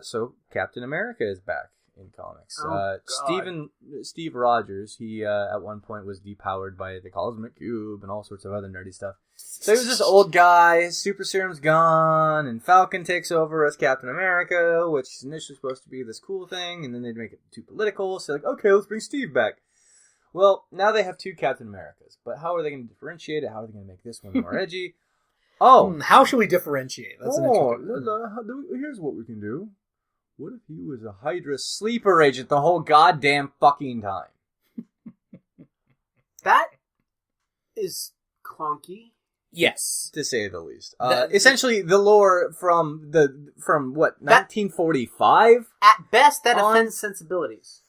So Captain America is back in comics. Oh, Steve Rogers, he at one point was depowered by the Cosmic Cube and all sorts of other nerdy stuff. So he was this old guy, his super serum's gone, and Falcon takes over as Captain America, which is initially supposed to be this cool thing, and then they'd make it too political, so like, okay, let's bring Steve back. Well, now they have two Captain Americas, but how are they going to differentiate it? How are they going to make this one more edgy? Oh! How should we differentiate? That's an Here's what we can do. What if he was a Hydra sleeper agent the whole goddamn fucking time? That is clunky. Yes, to say the least. Essentially, the lore from 1945. At best, that offends sensibilities.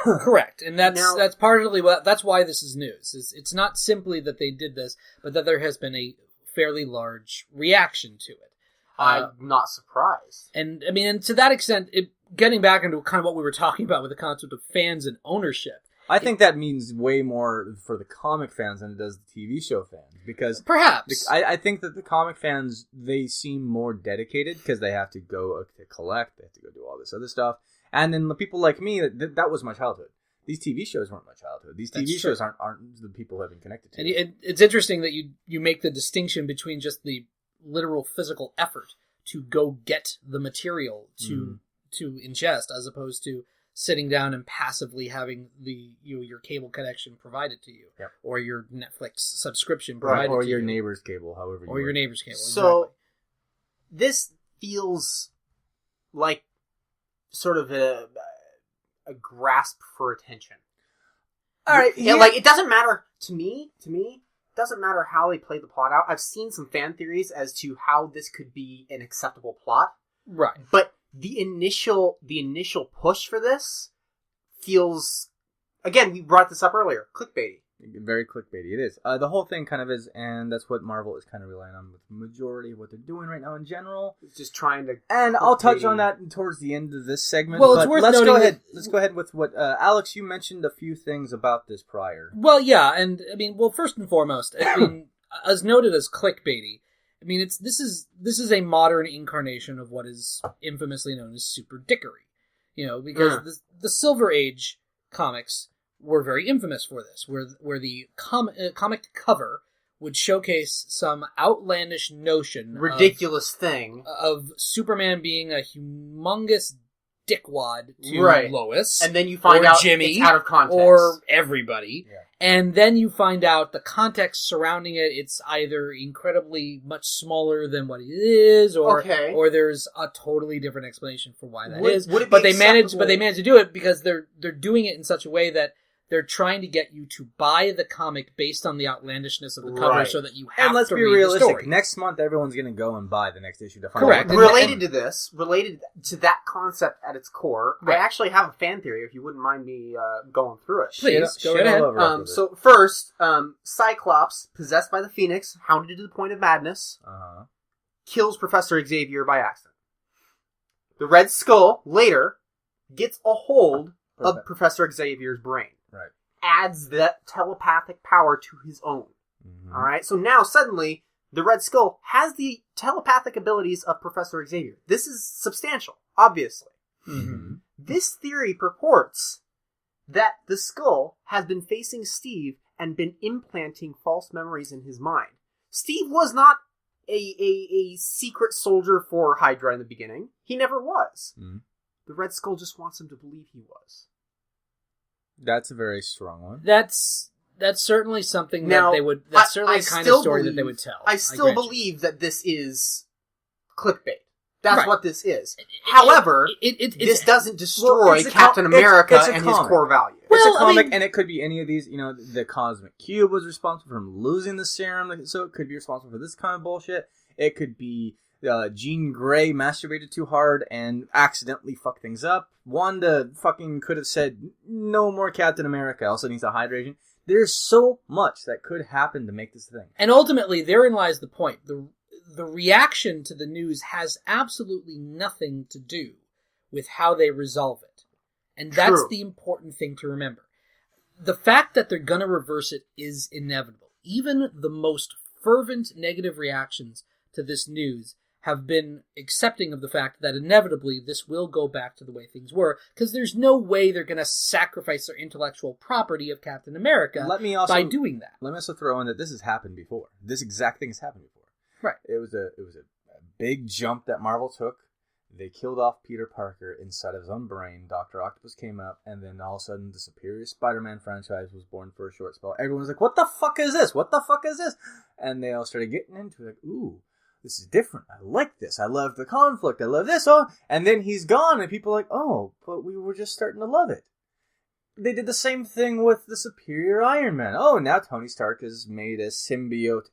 Correct, and that's partly that's why this is news. It's not simply that they did this, but that there has been a fairly large reaction to it. I'm not surprised. And I mean, and to that extent, getting back into kind of what we were talking about with the concept of fans and ownership. I think that means way more for the comic fans than it does the TV show fans. Because perhaps. I think that the comic fans, they seem more dedicated because they have to go to collect, they have to go do all this other stuff. And then the people like me, that was my childhood. These TV shows weren't my childhood. These TV shows aren't the people who have been connected to. And it's interesting that you make the distinction between just the literal physical effort to go get the material to ingest, as opposed to sitting down and passively having your cable connection provided to you, or your Netflix subscription provided to you, or your neighbor's cable, however, or your neighbor's cable. So exactly. This feels like sort of a grasp for attention. All right, like it doesn't matter to me. It doesn't matter how they play the plot out. I've seen some fan theories as to how this could be an acceptable plot, right? But the initial push for this feels, again, we brought this up earlier, clickbaity. Very clickbaity, it is. The whole thing kind of is, and that's what Marvel is kind of relying on with the majority of what they're doing right now in general. It's just trying to... And I'll touch on that towards the end of this segment. Well, it's worth noting Let's go ahead with what... Alex, you mentioned a few things about this prior. Well, yeah, and, I mean, first and foremost, I mean, as noted as clickbaity, I mean, this is a modern incarnation of what is infamously known as super dickery. You know, because the Silver Age comics were very infamous for this, where the comic cover would showcase some outlandish notion, ridiculous thing of Superman being a humongous dickwad to Lois, and then you find out Jimmy, it's out of context, or everybody, and then you find out the context surrounding it. It's either incredibly much smaller than what it is, or there's a totally different explanation for why that is. But they manage to do it because they're doing it in such a way that they're trying to get you to buy the comic based on the outlandishness of the cover, so that you have and let's to be read realistic. the story. Next month, everyone's going to go and buy the next issue to find Correct. out. Related to that concept at its core, I actually have a fan theory, if you wouldn't mind me going through it. Please, go ahead. So first, Cyclops, possessed by the Phoenix, hounded to the point of madness, kills Professor Xavier by accident. The Red Skull, later, gets a hold of Professor Xavier's brain. Right. Adds that telepathic power to his own. Mm-hmm. All right. So now suddenly the Red Skull has the telepathic abilities of Professor Xavier. This is substantial, obviously. Mm-hmm. This theory purports that the Skull has been facing Steve and been implanting false memories in his mind. Steve was not a secret soldier for Hydra in the beginning. He never was. Mm-hmm. The Red Skull just wants him to believe he was. That's a very strong one. That's certainly something that they would... That's certainly the kind of story that they would tell. I still believe that this is clickbait. That's what this is. However, this doesn't destroy Captain America and his core value. It's a comic, and it could be any of these. You know, the Cosmic Cube was responsible for him losing the serum, so it could be responsible for this kind of bullshit. It could be Jean Grey masturbated too hard and accidentally fucked things up. Wanda fucking could have said, no more Captain America, also needs a hydration. There's so much that could happen to make this thing. And ultimately, therein lies the point. The reaction to the news has absolutely nothing to do with how they resolve it. And that's the important thing to remember. The fact that they're going to reverse it is inevitable. Even the most fervent negative reactions to this news have been accepting of the fact that inevitably this will go back to the way things were, because there's no way they're going to sacrifice their intellectual property of Captain America by doing that. Let me also throw in that this has happened before. This exact thing has happened before. Right. It was a big jump that Marvel took. They killed off Peter Parker inside of his own brain. Dr. Octopus came up, and then all of a sudden the Superior Spider-Man franchise was born for a short spell. Everyone was like, what the fuck is this? What the fuck is this? And they all started getting into it, like, ooh, this is different. I like this. I love the conflict. I love this. Oh, and then he's gone, and people are like, oh, but we were just starting to love it. They did the same thing with the Superior Iron Man. Oh, now Tony Stark has made a symbiote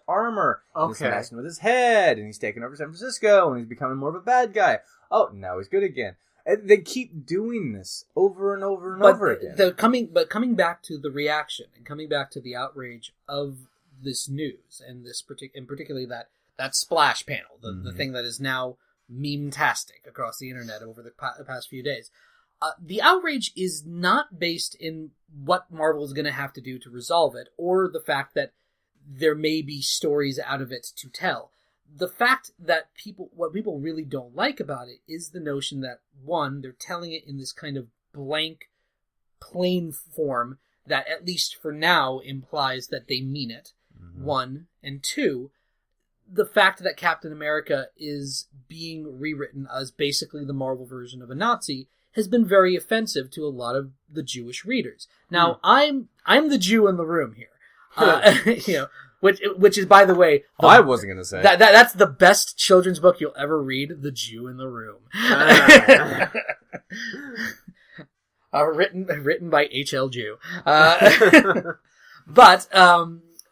/ armor. Okay. He's messing with his head, and he's taking over San Francisco, and he's becoming more of a bad guy. Oh, now he's good again. And they keep doing this over and over and over again. Coming back to the reaction, and coming back to the outrage of this news, and and particularly that splash panel, the thing that is now meme-tastic across the internet over the past few days. The outrage is not based in what Marvel is going to have to do to resolve it, or the fact that there may be stories out of it to tell. The fact that what people really don't like about it is the notion that, one, they're telling it in this kind of blank, plain form that, at least for now, implies that they mean it, one, and two, the fact that Captain America is being rewritten as basically the Marvel version of a Nazi has been very offensive to a lot of the Jewish readers. Now, I'm the Jew in the room here, which is, by the way, I wasn't going to say that's the best children's book you'll ever read. The Jew in the Room, written by H.L. Jew, but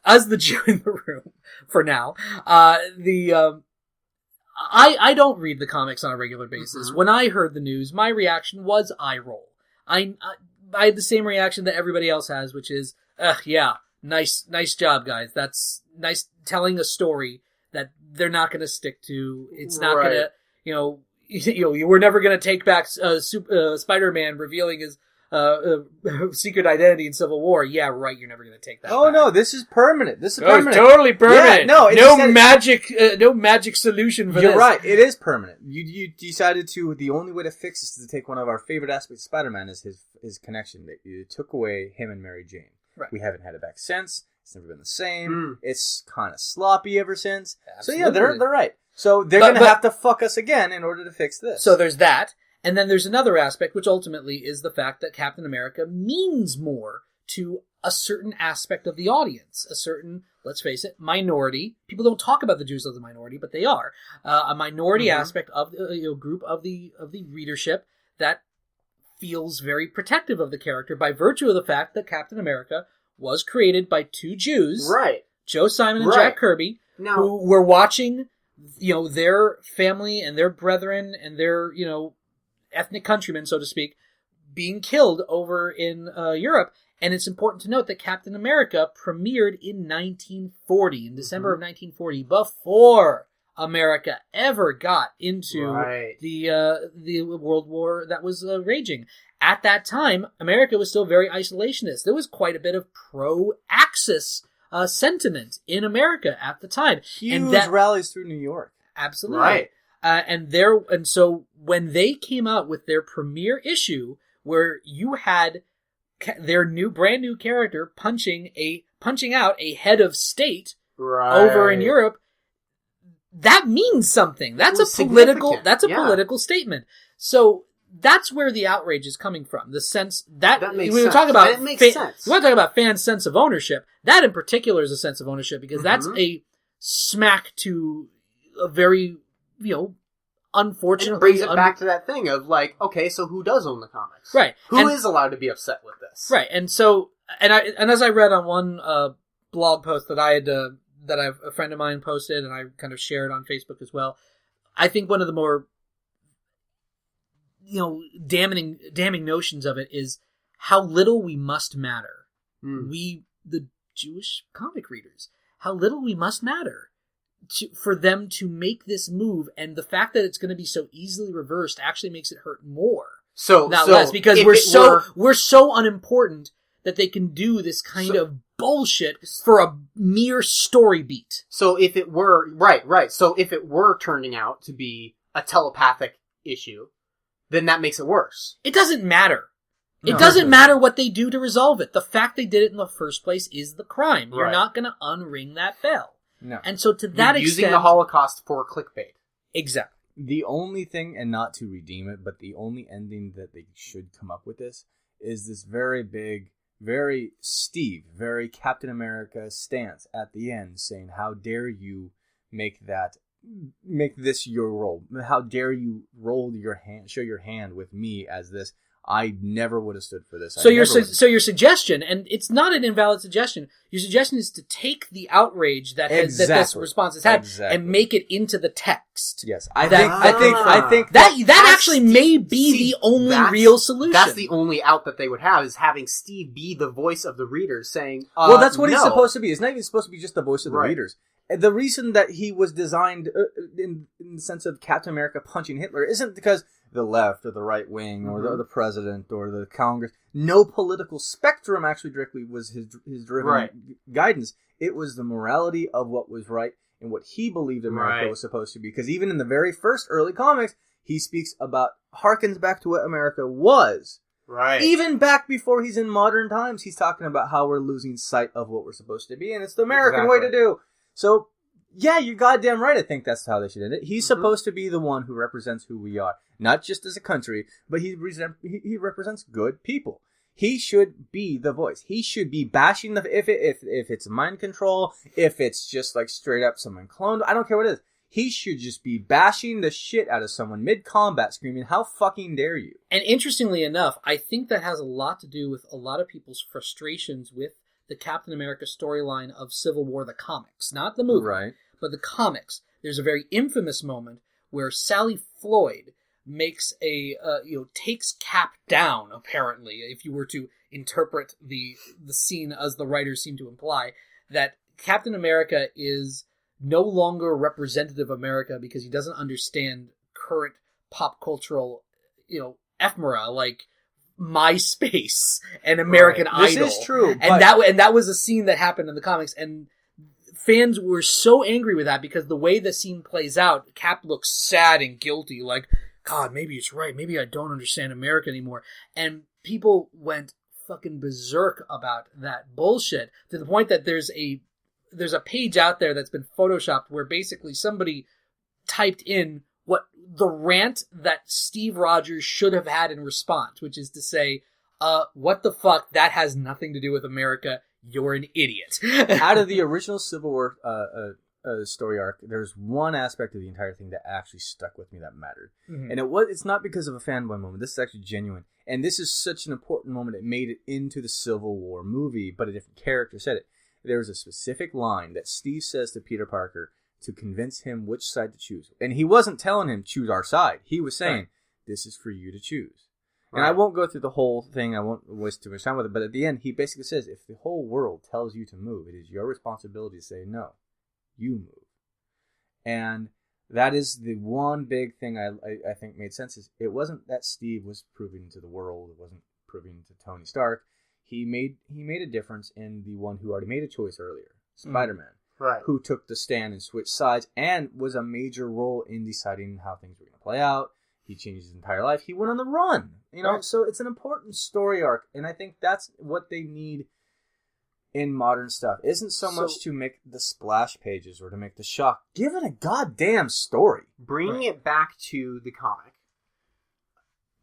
as the Jew in the room for now, I don't read the comics on a regular basis. When I heard the news, my reaction was eye roll. I had the same reaction that everybody else has, which is, yeah, nice job, guys. That's nice telling a story that they're not going to stick to. It's not going to, you were never going to take back Spider-Man revealing his secret identity in Civil War. Yeah, right. You're never going to take that. Oh back. No, this is permanent. This is permanent. Totally permanent. Yeah, no magic solution for this. You're right. It is permanent. You decided the only way to fix this is to take one of our favorite aspects of Spider-Man is his connection. That you took away him and Mary Jane. Right. We haven't had it back since. It's never been the same. It's kind of sloppy ever since. Absolutely. So yeah, they're right. So they're going to have to fuck us again in order to fix this. So there's that. And then there's another aspect, which ultimately is the fact that Captain America means more to a certain aspect of the audience, a certain, let's face it, minority. People don't talk about the Jews as a minority, but they are a minority aspect of the group of the readership that feels very protective of the character by virtue of the fact that Captain America was created by two Jews, right? Joe Simon and Jack Kirby, who were watching, their family and their brethren and their, ethnic countrymen, so to speak, being killed over in Europe. And it's important to note that Captain America premiered in 1940, in December of 1940, before America ever got into the World War that was raging. At that time, America was still very isolationist. There was quite a bit of pro-Axis sentiment in America at the time. Huge rallies through New York. Absolutely. Right. And so when they came out with their premiere issue, where you had their brand new character punching out a head of state over in Europe, that means something. That's a political statement. So that's where the outrage is coming from. The sense that makes we were sense. talking about. That makes sense. We want to talk about fans' sense of ownership. That in particular is a sense of ownership because that's a smack to a very, unfortunately. It brings it back to that thing of like, okay, so who does own the comics? Right. Who is allowed to be upset with this? Right. And so, and as I read on one blog post that a friend of mine posted and I kind of shared on Facebook as well, I think one of the more damning notions of it is how little we must matter. We, the Jewish comic readers, how little we must matter for them to make this move, and the fact that it's going to be so easily reversed actually makes it hurt more. Not less, because we're so unimportant that they can do this kind of bullshit for a mere story beat. So if it were right. So if it were turning out to be a telepathic issue, then that makes it worse. It doesn't matter. No, it doesn't matter what they do to resolve it. The fact they did it in the first place is the crime. You're Right. not going to unring that bell. No. And so to that You're extent... using the Holocaust for clickbait. Exactly. The only thing, and not to redeem it, but the only ending that they should come up with this is this very big, very Steve, very Captain America stance at the end, saying, "How dare you make this your role? How dare you show your hand with me as this? I never would have stood for this." So your suggestion, and it's not an invalid suggestion, your suggestion is to take the outrage that this response has had and make it into the text. Yes, I think that actually may be the only real solution. That's the only out that they would have, is having Steve be the voice of the readers saying, well, that's what no. he's supposed to be. It's not even supposed to be just the voice of the readers. The reason that he was designed in the sense of Captain America punching Hitler isn't because the left or the right wing or the president or the Congress. No political spectrum actually directly was his driven guidance. It was the morality of what was right and what he believed America was supposed to be. Because even in the very first early comics, he speaks about, harkens back to what America was. Right. Even back before he's in modern times, he's talking about how we're losing sight of what we're supposed to be, and it's the American way to do. So, yeah, you're goddamn right. I think that's how they should end it. He's supposed to be the one who represents who we are, not just as a country, but he represents good people. He should be the voice. He should be bashing if it's mind control, if it's just like straight up someone cloned. I don't care what it is. He should just be bashing the shit out of someone mid-combat, screaming, "How fucking dare you!" And interestingly enough, I think that has a lot to do with a lot of people's frustrations with the Captain America storyline of Civil War, the comics, not the movie, but the comics. There's a very infamous moment where Sally Floyd makes takes Cap down, apparently, if you were to interpret the scene as the writers seem to imply, that Captain America is no longer representative of America because he doesn't understand current pop cultural, ephemera like MySpace and American Idol. This is true. And that was a scene that happened in the comics, and fans were so angry with that because the way the scene plays out, Cap looks sad and guilty, like, God, maybe it's right. Maybe I don't understand America anymore. And people went fucking berserk about that bullshit to the point that there's a page out there that's been photoshopped where basically somebody typed in what the rant that Steve Rogers should have had in response, which is to say, what the fuck? That has nothing to do with America. You're an idiot. Out of the original Civil War story arc, there's one aspect of the entire thing that actually stuck with me that mattered. Mm-hmm. And it's not because of a fanboy moment. This is actually genuine. And this is such an important moment. It made it into the Civil War movie, but a different character said it. There was a specific line that Steve says to Peter Parker to convince him which side to choose. And he wasn't telling him, choose our side. He was saying, this is for you to choose. Right. And I won't go through the whole thing. I won't waste too much time with it. But at the end, he basically says, if the whole world tells you to move, it is your responsibility to say, no, you move. And that is the one big thing I think made sense. Is it wasn't that Steve was proving to the world. It wasn't proving to Tony Stark. He made a difference in the one who already made a choice earlier, Spider-Man, who took the stand and switched sides and was a major role in deciding how things were going to play out. He changed his entire life. He went on the run, so it's an important story arc, and I think that's what they need in modern stuff. Isn't so much to make the splash pages or to make the shock. Give it a goddamn story. Bringing it back to the comic.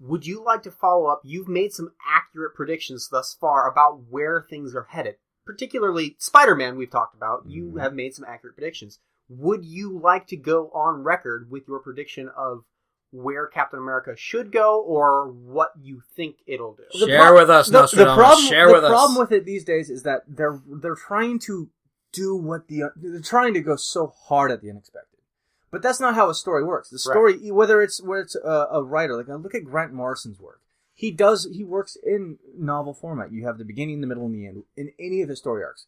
Would you like to follow up? You've made some accurate predictions thus far about where things are headed. Particularly Spider-Man, we've talked about. You have made some accurate predictions. Would you like to go on record with your prediction of where Captain America should go or what you think it'll do? Share with us, Nostradamus. Share with us. The problem with it these days is that they're trying to do they're trying to go so hard at the unexpected. But that's not how a story works. The story, whether it's a writer, like look at Grant Morrison's work. He works in novel format. You have the beginning, the middle, and the end in any of his story arcs.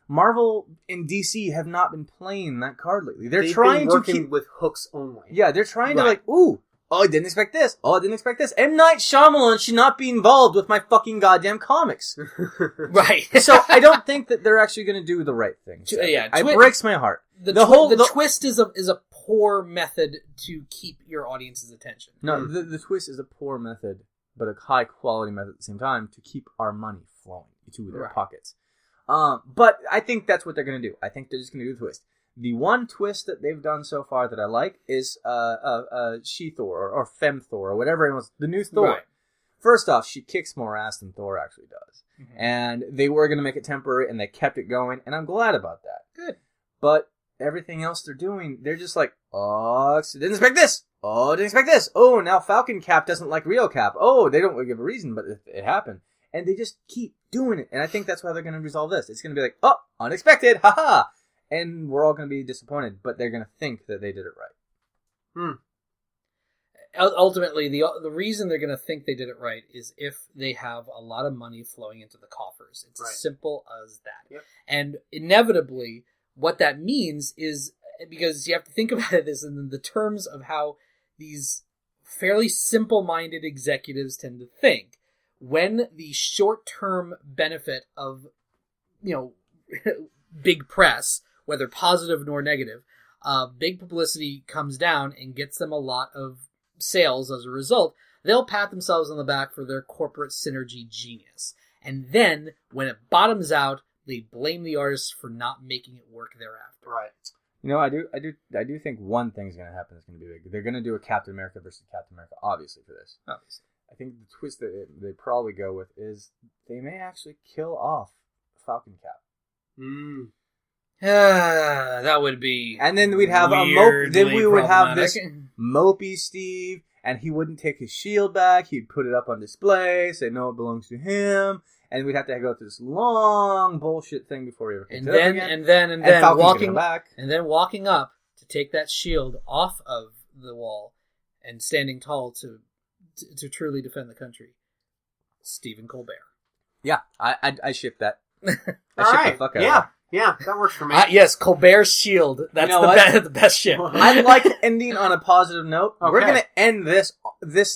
Marvel and DC have not been playing that card lately. They've trying been working to keep with hooks only. Yeah, they're trying to Oh, I didn't expect this. Oh, I didn't expect this. M. Night Shyamalan should not be involved with my fucking goddamn comics. Right. So I don't think that they're actually going to do the right thing. Yeah, it breaks my heart. The twist is a poor method to keep your audience's attention. No, the twist is a poor method, but a high quality method at the same time to keep our money flowing to their pockets. But I think that's what they're going to do. I think they're just going to do the twist. The one twist that they've done so far that I like is She-Thor or Femme-Thor or whatever it was, the new Thor. Right. First off, she kicks more ass than Thor actually does. Mm-hmm. And they were going to make it temporary, and they kept it going, and I'm glad about that. Good. But everything else they're doing, they're just like, oh, didn't expect this. Oh, didn't expect this. Oh, now Falcon Cap doesn't like real Cap. Oh, they don't give a reason, but it happened. And they just keep doing it. And I think that's why they're going to resolve this. It's going to be like, oh, unexpected. Ha-ha. And we're all going to be disappointed, but they're going to think that they did it right. Ultimately, the reason they're going to think they did it right is if they have a lot of money flowing into the coffers. It's as simple as that. Yep. And inevitably, what that means is, because you have to think about it as in the terms of how these fairly simple-minded executives tend to think. When the short-term benefit of, big press, whether positive nor negative, big publicity comes down and gets them a lot of sales as a result, they'll pat themselves on the back for their corporate synergy genius. And then, when it bottoms out, they blame the artists for not making it work thereafter. Right. I do think one thing's going to happen that's going to be big. They're going to do a Captain America versus Captain America, obviously, for this. Obviously. I think the twist that they probably go with is they may actually kill off Falcon Cap. That would be. And then we'd have then we would have this mopey Steve, and he wouldn't take his shield back. He'd put it up on display, say no, it belongs to him, and we'd have to go through this long bullshit thing before he ever picked it up again. And then walking up to take that shield off of the wall and standing tall to truly defend the country, Stephen Colbert. Yeah, I ship that. I ship the fuck out of that. Yeah, that works for me. Yes, Colbert's shield. That's the best ship. I'd like ending on a positive note. Okay. We're going to end this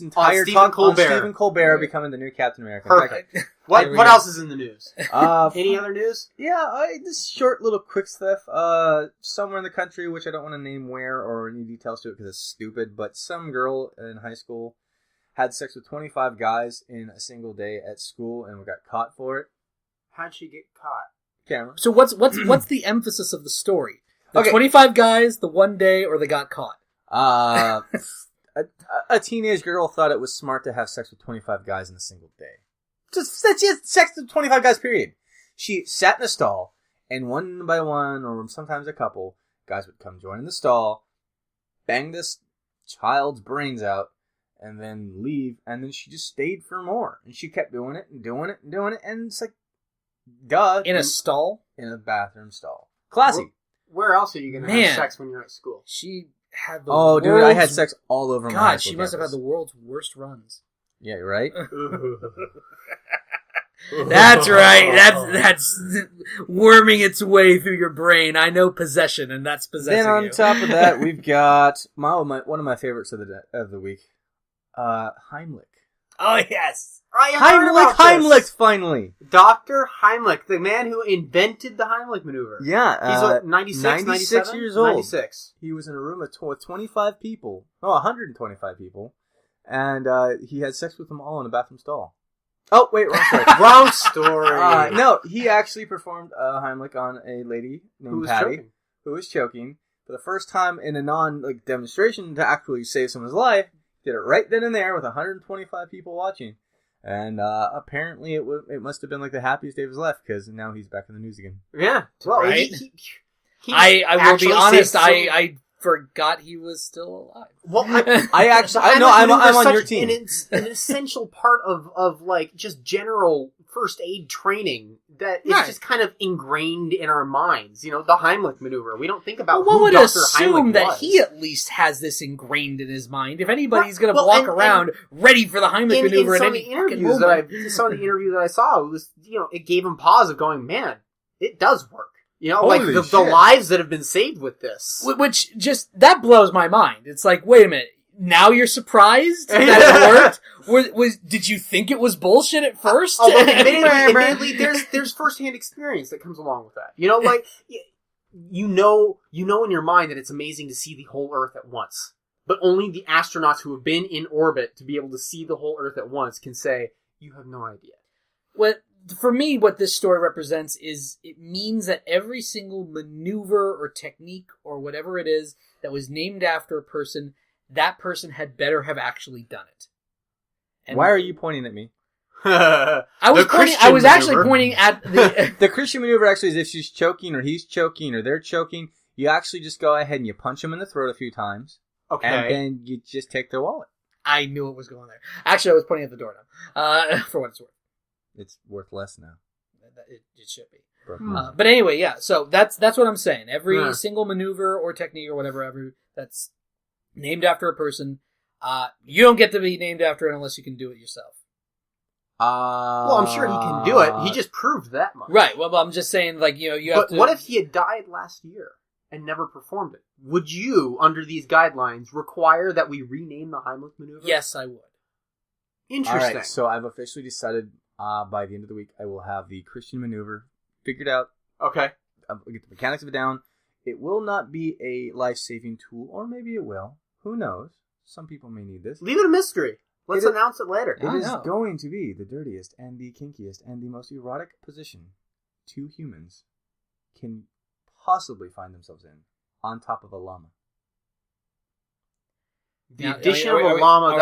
entire talk on Stephen Colbert becoming the new Captain America. Perfect. What else is in the news? Any other news? Yeah, this short little quick stuff. Somewhere in the country, which I don't want to name where or any details to it because it's stupid, but some girl in high school had sex with 25 guys in a single day at school and got caught for it. How'd she get caught? Camera. So what's the emphasis of the story? The 25 guys, the one day, or they got caught? A teenage girl thought it was smart to have sex with 25 guys in a single day. She had sex with 25 guys, period. She sat in a stall, and one by one, or sometimes a couple, guys would come join in the stall, bang this child's brains out, and then leave, and then she just stayed for more. And she kept doing it, and doing it, and doing it, and it's like, duh. In a stall? In a bathroom stall. Classy. Where else are you going to have sex when you're at school? She had the dude, I had sex all over my high school she must have had the world's worst runs. Yeah, right? That's right. That's worming its way through your brain. I know possession, and that's possessing Then on you. top of that, we've got one of my favorites of the week. Heimlich. Oh, yes. Heimlich, finally. Dr. Heimlich, the man who invented the Heimlich maneuver. Yeah. He's 96, 96 years old. 96. He was in a room with 25 people. No, 125 people. And he had sex with them all in a bathroom stall. Oh, wait, wrong story. Wrong story. No, he actually performed Heimlich on a lady named Patty, who was choking for the first time in a demonstration to actually save someone's life. Did it right then and there with 125 people watching. And apparently it must have been like the happiest day of his life because now he's back in the news again. Yeah. Well, right? I will be honest, I forgot he was still alive. Well, I'm on your team. An essential part of just general first aid training that is just kind of ingrained in our minds. The Heimlich maneuver. We don't think about one who would Dr. assume Heimlich that was. he at least has this ingrained in his mind. If anybody's going to walk around ready for the Heimlich maneuver in at some any of the interviews that I saw, it was it gave him pause of going, man, it does work. The lives that have been saved with this. Which just, that blows my mind. It's like, wait a minute. now you're surprised that it worked? Did you think it was bullshit at first? Although, admittedly, there's firsthand experience that comes along with that. You know, like, you know in your mind that it's amazing to see the whole Earth at once. But only the astronauts who have been in orbit to be able to see the whole Earth at once can say, you have no idea. For me, what this story represents is it means that every single maneuver or technique or whatever it is that was named after a person, that person had better have actually done it. And why are you pointing at me? I was actually pointing at the... The Christian maneuver actually is if she's choking or he's choking or they're choking, you actually just go ahead and you punch them in the throat a few times. Okay. And then you just take their wallet. I knew it was going there. Actually, I was pointing at the doorknob. For what it's worth. It's worth less now. It should be. But anyway, yeah. So that's what I'm saying. Every single maneuver or technique or whatever that's named after a person, you don't get to be named after it unless you can do it yourself. Well, I'm sure he can do it. He just proved that much. Right. Well, I'm just saying, like, you have to... But what if he had died last year and never performed it? Would you, under these guidelines, require that we rename the Heimlich maneuver? Yes, I would. Interesting. All right, so I've officially decided by the end of the week I will have the Christian maneuver figured out. Okay. I'll get the mechanics of it down. It will not be a life-saving tool, or maybe it will. Who knows? Some people may need this. Leave it a mystery. Let's announce it later. It is going to be the dirtiest and the kinkiest and the most erotic position two humans can possibly find themselves in, on top of a llama. The addition of a llama,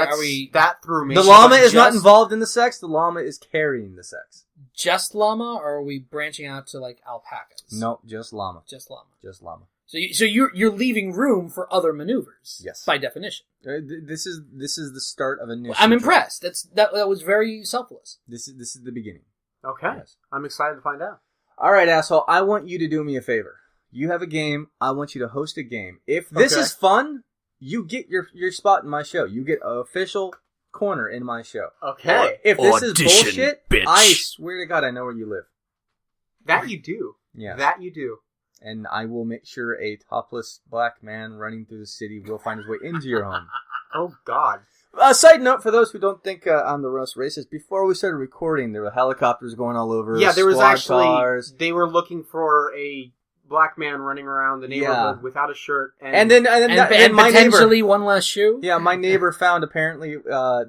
that threw me. The llama is not involved in the sex, the llama is carrying the sex. Just llama, or are we branching out to, like, alpacas? No, just llama. Just llama. Just llama. So you're leaving room for other maneuvers. Yes. By definition. This is the start of a new. I'm impressed. That was very selfless. This is the beginning. Okay. Yes. I'm excited to find out. All right, asshole. I want you to do me a favor. You have a game. I want you to host a game. If this is fun, you get your spot in my show. You get an official corner in my show. Okay. Or if this is bullshit, bitch. I swear to God, I know where you live. That you do. Yeah. That you do. And I will make sure a topless black man running through the city will find his way into your home. Oh, God. Side note, for those who don't think I'm the most racist, before we started recording, there were helicopters going all over. Yeah, there was actually... cars. They were looking for a black man running around the neighborhood without a shirt. And my potentially neighbor, one less shoe? Yeah, my neighbor found apparently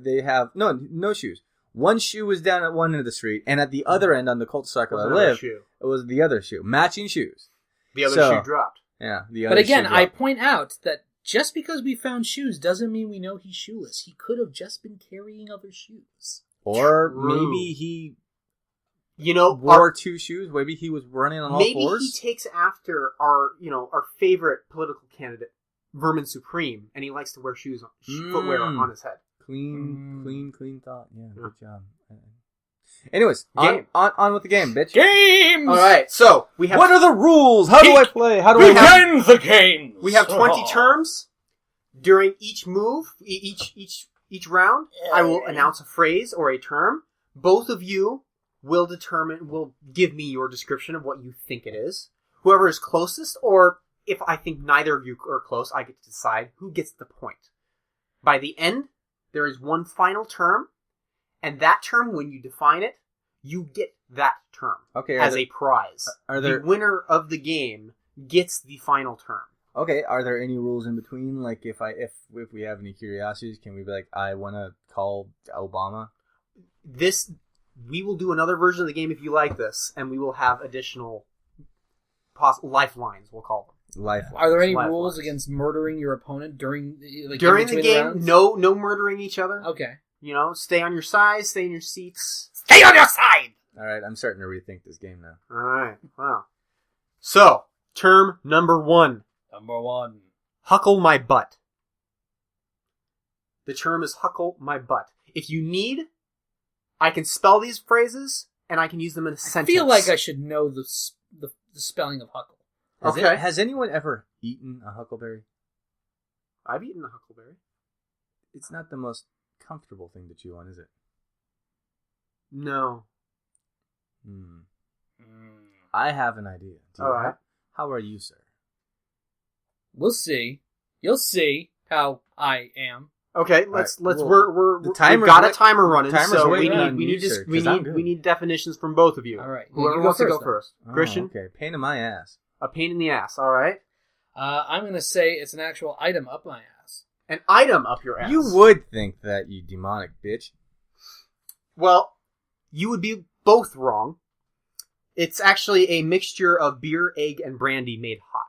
they have... No shoes. One shoe was down at one end of the street, and at the other end on the cul-de-sac where I live, it was the other shoe. Matching shoes. The other shoe dropped. Yeah, the other But again, shoe dropped. I point out that just because we found shoes doesn't mean we know he's shoeless. He could have just been carrying other shoes. Or maybe he wore two shoes. Maybe he was running on all fours. Maybe he takes after our favorite political candidate, Vermin Supreme, and he likes to wear shoes, footwear on his head. Clean thought. Yeah, good job. Anyways, on with the game, bitch. Games! All right, so we have... What are the rules? How do I play? How do I begin the game? We have 20 terms. During each move, each round, I will announce a phrase or a term. Both of you will give me your description of what you think it is. Whoever is closest, or if I think neither of you are close, I get to decide who gets the point. By the end, there is one final term. And that term, when you define it, you get that term as a prize. The winner of the game gets the final term. Okay, are there any rules in between? Like, if we have any curiosities, can we be like, I want to call Obama? We will do another version of the game if you like this, and we will have additional lifelines, we'll call them. Lifelines. Are there any rules against murdering your opponent during the game? No murdering each other. Okay. Stay on your side, stay in your seats. Stay on your side! Alright, I'm starting to rethink this game now. Alright, wow. So, term number 1. Huckle my butt. The term is huckle my butt. If you need, I can spell these phrases, and I can use them in a sentence. I feel like I should know the spelling of huckle. Has anyone ever eaten a huckleberry? I've eaten a huckleberry. It's not the most comfortable thing to chew on, is it? No. I have an idea. Alright. How are you, sir? We'll see. You'll see how I am. Okay, let's Well, we're the timer's we've got a wait- timer running, timer's so we waiting need on we you, need sir, 'cause I'm good. we need definitions from both of you. All right. Whoever You wants to first, go then. first. Oh, Christian, okay. Pain in my ass. a pain in the ass. All right, I'm going to say it's an actual item up my ass. an item up your ass. You would think that, you demonic bitch. Well, you would be both wrong. It's actually a mixture of beer, egg, and brandy made hot.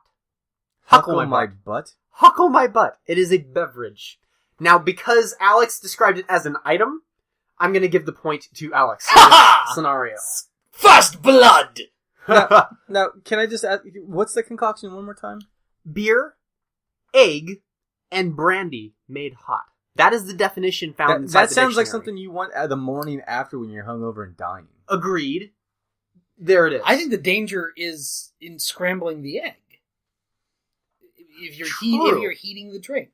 Huckle my butt. Huckle my butt. It is a beverage. Now, because Alex described it as an item, I'm going to give the point to Alex in this scenario. First blood! Now, can I just ask, what's the concoction one more time? Beer, egg, and brandy made hot. That is the definition found inside That the sounds like dictionary. something you want the morning after when you're hungover and dying. Agreed. There it is. I think the danger is in scrambling the egg. If you're heating the drink.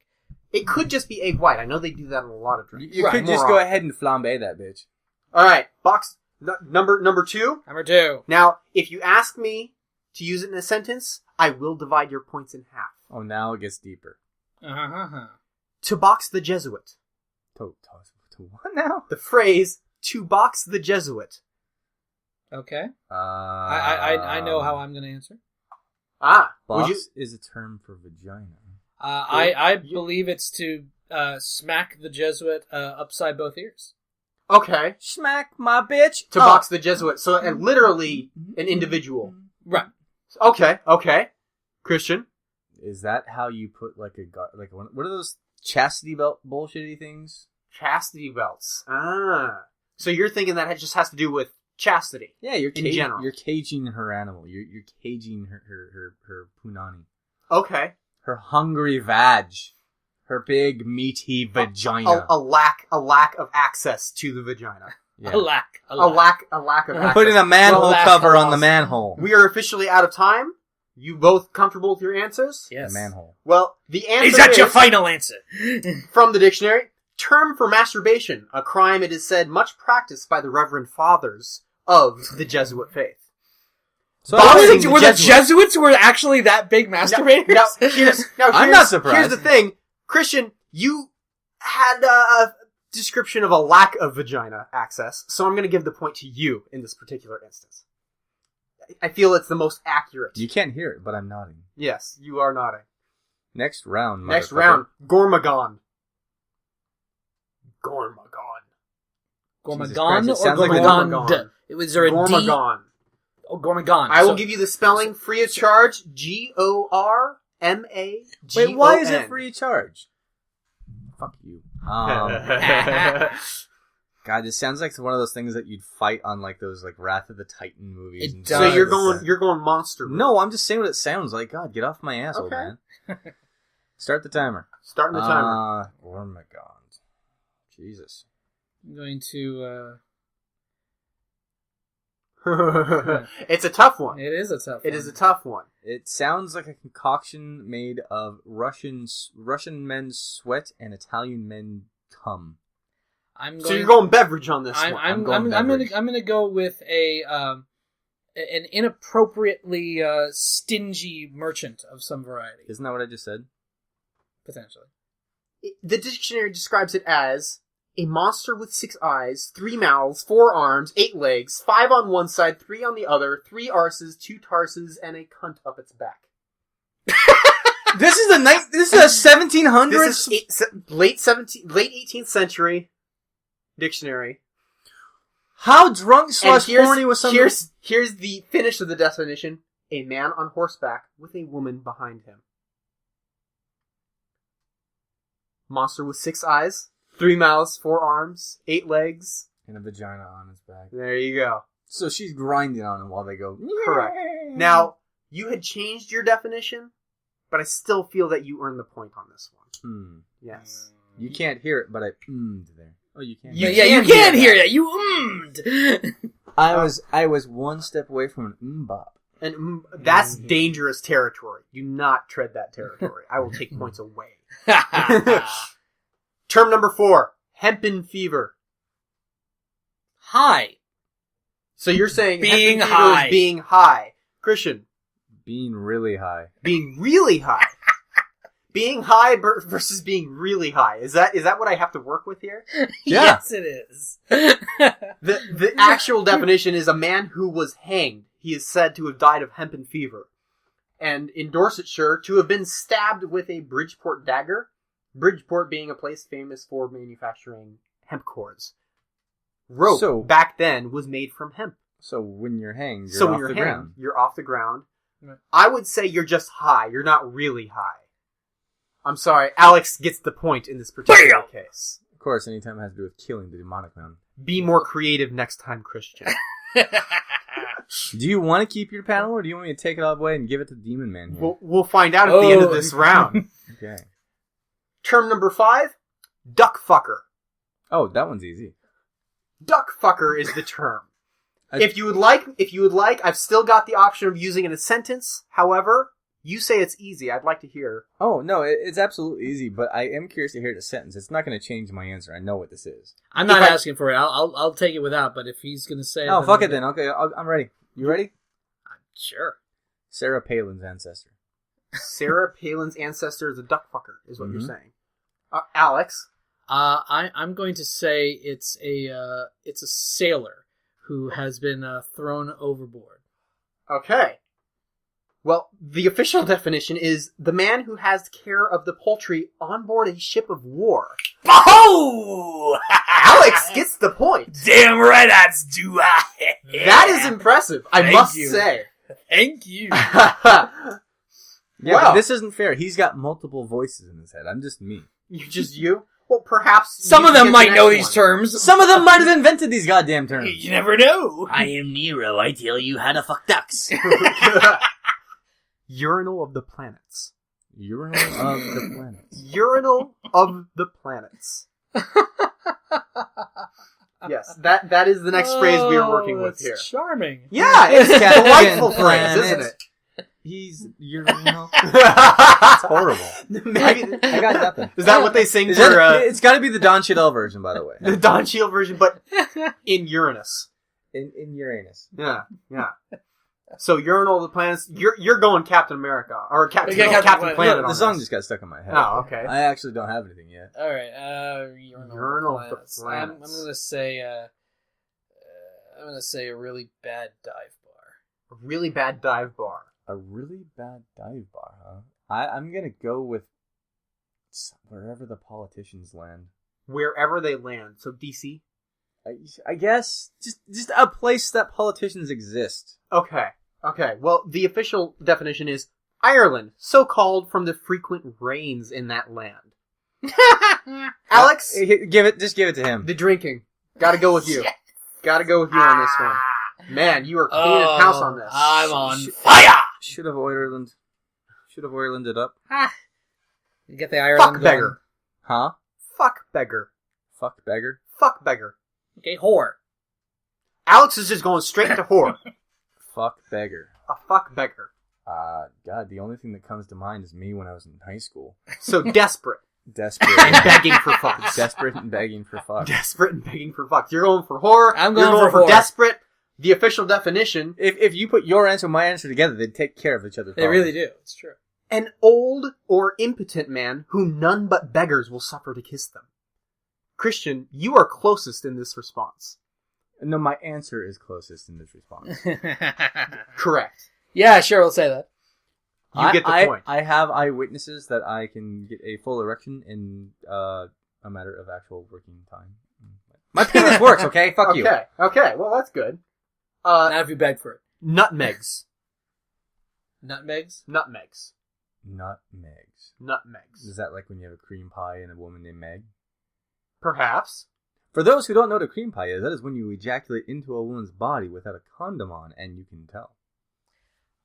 It could just be egg white. I know they do that in a lot of drinks. You Right. could just More go often. ahead and flambe that bitch. All right, box number 2. Number 2. Now, if you ask me to use it in a sentence, I will divide your points in half. Oh, now it gets deeper. To box the Jesuit. To what now? The phrase "to box the Jesuit." Okay. I know how I'm going to answer. Would you? Box is a term for vagina. I believe it's to smack the Jesuit upside both ears. Okay, Smack my bitch. to box the Jesuit. So, and literally an individual. Right. Okay. Christian. Is that how you put like what are those chastity belt bullshitty things? Chastity belts. So you're thinking that it just has to do with chastity? Yeah, you're in general. You're caging her animal. You're caging her punani. Okay. Her hungry vag. Her big meaty vagina. A lack of access to the vagina. Yeah. A lack of access. Putting a manhole Well, cover on that's the manhole. We are officially out of time. You both comfortable with your answers? Yes. The manhole. Well, the answer Is that your final answer? from the dictionary, term for masturbation, a crime it is said much practiced by the Reverend Fathers of the Jesuit faith. So Boxing Were the the Jesuits were actually that big masturbators? Now, I'm not surprised. Here's the thing. Christian, you had a description of a lack of vagina access, so I'm going to give the point to you in this particular instance. I feel it's the most accurate. You can't hear it, but I'm nodding. Yes, you are nodding. Next round, Next motherfucker. round, Gormagon. Jesus Gormagon Christ, it or sounds like a- Gormagond? Was there a D? Gormagon. Oh, Gormagon. I will So- give you the spelling free of charge. Gormagon. Wait, why is it free of charge? Fuck you. God, this sounds like one of those things that you'd fight on like those like Wrath of the Titan movies. It and does. So stuff you're like that. going monster. No, I'm just saying what it sounds like. God, get off my ass, old Okay. man. Start the timer. Starting the timer. Oh my god. Jesus. I'm going to... It's a tough one. It is a tough It one. is a tough one. It sounds like a concoction made of Russian men's sweat and Italian men cum. I'm So going, you're going beverage on this one. I'm going beverage. gonna go with an inappropriately stingy merchant of some variety, Isn't that what I just said? potentially. The dictionary describes it as a monster with 6 eyes, 3 mouths, 4 arms, 8 legs, 5 on one side, 3 on the other, 3 arses, 2 tarses, and a cunt up its back. This is a 1700s. This is late 18th century dictionary. How drunk And / horny was something? here's the finish of the definition: a man on horseback with a woman behind him. Monster with 6 eyes, 3 mouths, 4 arms, 8 legs. And a vagina on his back. There you go. So she's grinding on him while they go. Correct. Now, you had changed your definition, but I still feel that you earned the point on this one. Yes. You can't hear it, but I there. Oh, you can't. You hear it. can hear that. You ummed. I was one step away from an bop. And that's dangerous territory. Do not tread that territory. I will take points away. Term number 4, hempen fever. High. So you're saying Being hempen fever high. is being high. Christian, Being really high. being really high. Being high versus being really high. Is that what I have to work with here? Yeah. Yes, it is. The actual definition is a man who was hanged. He is said to have died of hempen fever. And in Dorsetshire, to have been stabbed with a Bridgeport dagger. Bridgeport being a place famous for manufacturing hemp cords. Rope, back then, was made from hemp. So when you're hanged, you're off the ground. You're off the ground. Right. I would say you're just high. You're not really high. I'm sorry. Alex gets the point in this particular case. Of course, anytime it has to do with killing the demonic man. Be more creative next time, Christian. Do you want to keep your panel, or do you want me to take it all away and give it to Demon Man here? We'll find out at the end of this round. Okay. Term number 5, duck fucker. Oh, that one's easy. Duck fucker is the term. If you would like, I've still got the option of using it in a sentence. However, you say it's easy. I'd like to hear. Oh, no, it's absolutely easy, but I am curious to hear the sentence. It's not going to change my answer. I know what this is. I'm not asking for it. I'll take it without, but if he's going to say it... Oh, fuck it then. Okay, I'm ready. You ready? Sure. Sarah Palin's ancestor. Sarah Palin's ancestor is a duck fucker, is what you're saying. Alex? I'm going to say it's a sailor who has been thrown overboard. Okay. Well, the official definition is the man who has care of the poultry on board a ship of war. Oh! Alex gets the point. Damn right I do. That is impressive, I must say. Thank you. Yeah, Wow. but this isn't fair. He's got multiple voices in his head. I'm just me. You? Well, perhaps... Some of them might know these terms. Some of them might have invented these goddamn terms. You never know. I am Nero. I tell you how to fuck ducks. Urinal of the planets. Urinal of the planets. Urinal of the planets. Yes, that is the next phrase we are working with here. Charming. Yeah, it's a delightful phrase, isn't it? He's urinal. It's horrible. Maybe, I got nothing. is that what they sing Is for? that, it's got to be the Don Cheadle version, by the way. The Don Cheadle version, but in Uranus. In Uranus. Yeah. So Urinal of the planets. You're going Captain America or Captain Yeah, Planet. Look, on the song this. just got stuck in my head. Oh, okay. I actually don't have anything yet. All right. Urinal of the planets. planets. I'm gonna say. I'm gonna say a really bad dive bar. A really bad dive bar. A really bad dive bar, huh? I'm gonna go with wherever the politicians land. Wherever they land. So DC. I guess just a place that politicians exist. Okay. Well, the official definition is Ireland, so called from the frequent rains in that land. Alex, Just give it to him. the drinking. Gotta go with you. Gotta go with you on this one. Man, you are cleaning house on this. I'm on fire. Should have Ireland it up. You get the Ireland Fuck beggar. Huh? Fuck beggar. Fuck beggar. Fuck beggar. Okay, whore. Alex is just going straight to whore. Fuck beggar. A fuck beggar. God, the only thing that comes to mind is me when I was in high school. So desperate. Desperate. And begging for fucks. Desperate and begging for fuck. Desperate and begging for fucks. You're going for whore. I'm You're going for whore. desperate. The official definition. If you put your answer and my answer together, they'd take care of each other. They really do. It's true. An old or impotent man whom none but beggars will suffer to kiss them. Christian, you are closest in this response. No, my answer is closest in this response. Correct. Yeah, sure, we'll say that. You get the point. I have eyewitnesses that I can get a full erection in a matter of actual working time. My penis works, okay? Fuck you. Okay, well that's good. Not if you beg for it. Nutmegs. Nutmegs? Nutmegs. Nutmegs. Nutmegs. Is that like when you have a cream pie and a woman named Meg? Perhaps. For those who don't know what a cream pie is, that is when you ejaculate into a woman's body without a condom on, and you can tell.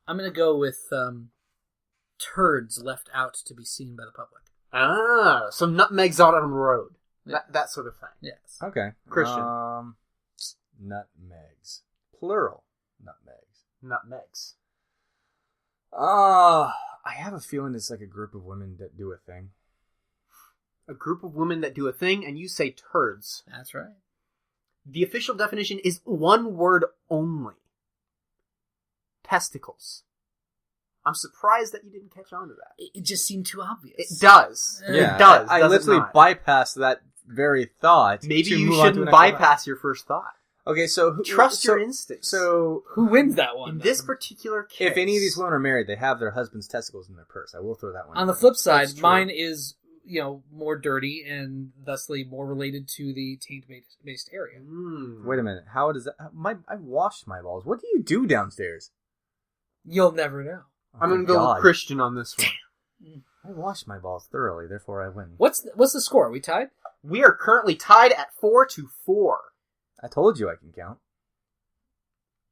I'm going to go with turds left out to be seen by the public. Ah, so nutmegs out on the road. Yeah. That sort of thing. Yes. Okay. Christian. Nutmegs. Plural. Nutmegs. Nutmegs. I have a feeling it's like a group of women that do a thing. A group of women that do a thing, and you say turds. That's right. The official definition is one word only. Testicles. I'm surprised that you didn't catch on to that. It just seemed too obvious. It does. Yeah, It does. I does it literally not? bypassed that very thought. Maybe to you move on to shouldn't the next one. bypass your first thought. Okay, so Trust your instincts. So Who wins that one? in then? this particular case, if any of these women are married, they have their husband's testicles in their purse. I will throw that one. On in the there. flip side, That's true. mine is, more dirty and thusly more related to the taint-based area. Wait a minute. How does that? I washed my balls. What do you do downstairs? You'll never know. Oh I'm my going to go God. with Christian on this one. I washed my balls thoroughly, therefore I win. What's the score? Are we tied? We are currently tied at 4-4. I told you I can count.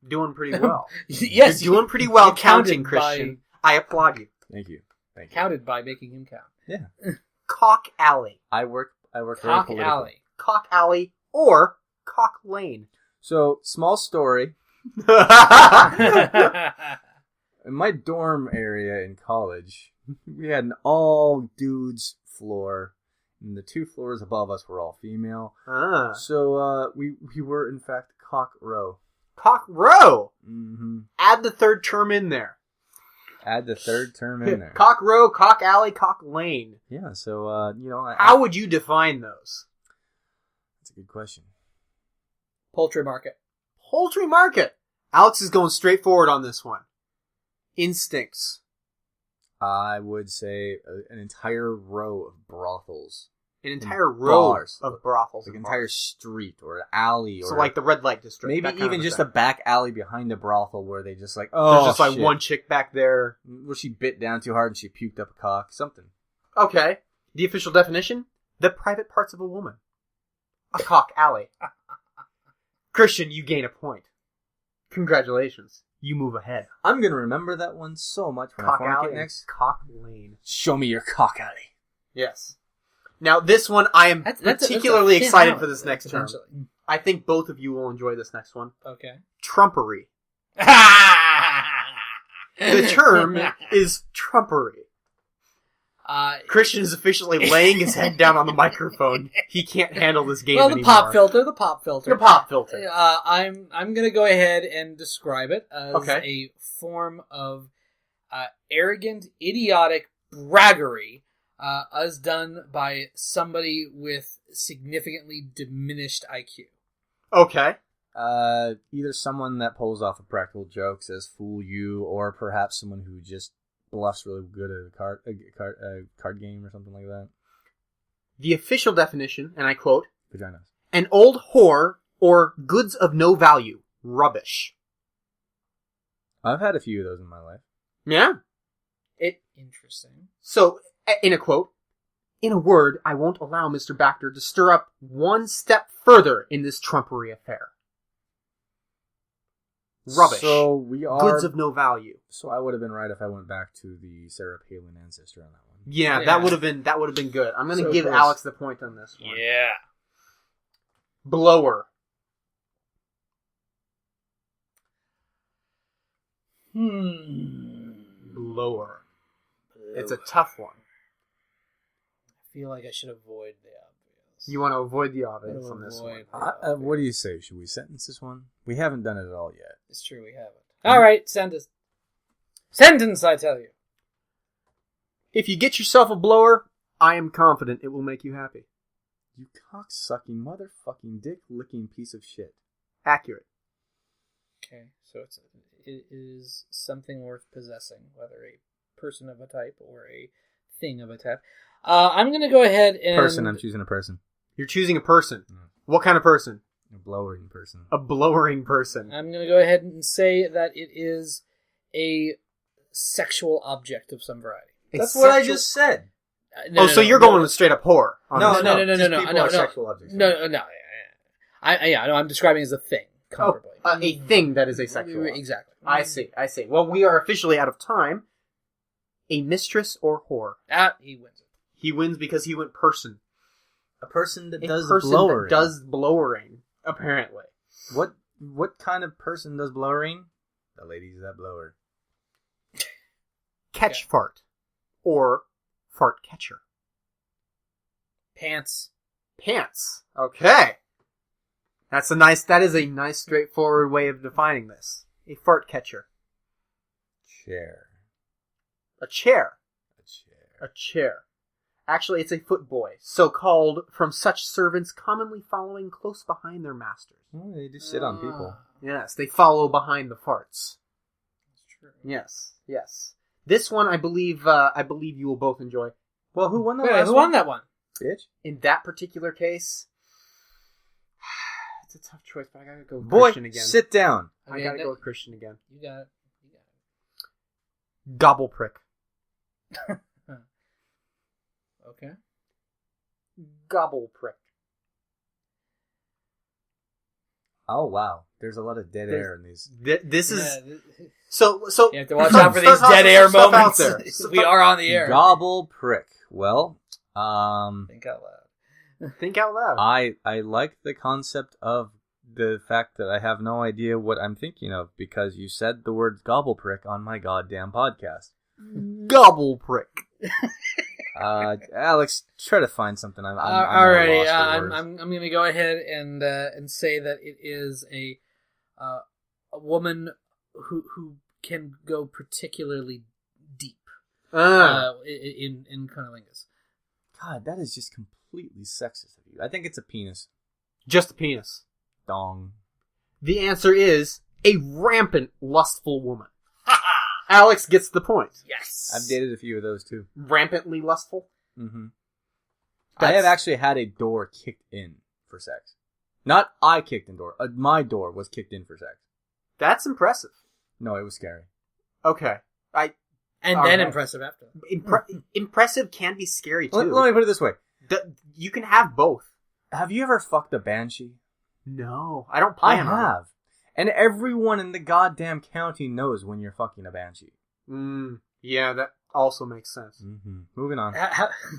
Doing pretty well. Yes, You're doing pretty well you counted counting, Christian. I applaud you. Thank you. Thank you. Counted by making him count. Yeah. Cock Alley. I work very Cock politically. Alley. Cock Alley or Cock Lane. So, small story. In my dorm area in college, we had an all dudes floor, and the 2 floors above us were all female. Ah. So we were in fact cock row. Cock Row. Mm-hmm. Add the third term in there. Add the third term in there. Cock Row, Cock Alley, Cock Lane. Yeah. So How would you define those? That's a good question. Poultry market. Poultry market. Alex is going straight forward on this one. Instincts. I would say an entire row of brothels. An entire row Bars. of brothels. Like an and entire bars. street or an alley or So like the red light district. maybe that kind even of just thing. a back alley behind a brothel where they just like There's just like shit. one chick back there. where she bit down too hard and she puked up a cock. Something. Okay. The official definition? The private parts of a woman. A cock alley. Christian, you gain a point. Congratulations. You move ahead. I'm gonna remember that one so much when Cock I fork alley it and next. Cock lane. Show me your cock alley. Yes. Now this one I am That's particularly a thin excited out, for this next term. potentially. I think both of you will enjoy this next one. Okay. Trumpery. The term is trumpery. Christian is officially laying his head down on the microphone. He can't handle this game well, the anymore. pop filter. The pop filter. The pop filter. I'm gonna go ahead and describe it as Okay. a form of arrogant, idiotic braggery, as done by somebody with significantly diminished IQ. Okay. Either someone that pulls off a practical joke, says "fool you," or perhaps someone who just bluffs really good at a card game or something like that. The official definition, and I quote, Vaginas. an old whore or goods of no value. Rubbish. I've had a few of those in my life. Yeah. Interesting. So, in a quote, in a word, I won't allow Mr. Bacter to stir up one step further in this trumpery affair. Rubbish. So we are Goods of no value. So I would have been right if I went back to the Sarah Palin ancestor on that one. Yeah, Yeah. that would have been good. I'm going to So give close. Alex the point on this one. Yeah. Blower. Blower. It's a tough one. I feel like I should avoid the obvious. You want to avoid the obvious I'm gonna on this avoid one. the obvious. What do you say? Should we sentence this one? We haven't done it at all yet. It's true, we haven't. All right, send us. Sentence, I tell you. If you get yourself a blower, I am confident it will make you happy. You cock-sucking, motherfucking, dick-licking piece of shit. Accurate. Okay, so it is something worth possessing, whether a person of a type or a thing of a type. I'm going to go ahead and... Person, I'm choosing a person. You're choosing a person. What kind of person? A blowering person. A blowering person. I'm going to go ahead and say that it is a sexual object of some variety. That's what I just said. So you're going with straight up whore. on No, this no, one. no, no, Just no, people no, are no. sexual objects. No. I'm describing it as a thing, comparably. A thing that is asexual. Exactly. I see. Well, we are officially out of time. A mistress or whore. He wins it. He wins because he went person. A person that A does person blowering. that does blowering, apparently. What kind of person does blowering? The ladies that blower. Catch fart. Or fart catcher. Pants. Pants. Okay. That is a nice straightforward way of defining this. A fart catcher. Chair. A chair. A chair. A chair. Actually, it's a footboy, so called from such servants commonly following close behind their masters. Oh, they just sit on people. Yes, they follow behind the farts. That's true. Yes, yes. This one, I believe you will both enjoy. Well, who won that? Wait, who won that one? Bitch. In that particular case, it's a tough choice, but I gotta go with Boy, Christian again. sit down. I gotta go with Christian again. You got it. Gobble prick. Okay. Gobble prick. Oh, wow. There's a lot of dead air in these. This is... Yeah, So you have to watch out for these dead air moments. We are on the air. Gobble prick. Well, Think out loud. Think out loud. I like the concept of the fact that I have no idea what I'm thinking of because you said the word gobble prick on my goddamn podcast. Gobble prick. Alex, try to find something. I'm Alrighty, lost for words. I'm going to go ahead and say that it is a woman who can go particularly deep in cunnilingus. God, that is just completely sexist of you. I think it's a penis. Just a penis. Dong. The answer is a rampant, lustful woman. Alex gets the point. Yes. I've dated a few of those too. Rampantly lustful? Mm-hmm. I have actually had a door kicked in for sex. Not I kicked in door. My door was kicked in for sex. That's impressive. No, it was scary. Okay. And then impressive after. Impressive can be scary too. Let me put it this way. You can have both. Have you ever fucked a banshee? No, I don't I plan on it. have. And everyone in the goddamn county knows when you're fucking a banshee. Yeah, that also makes sense. Mm-hmm. Moving on.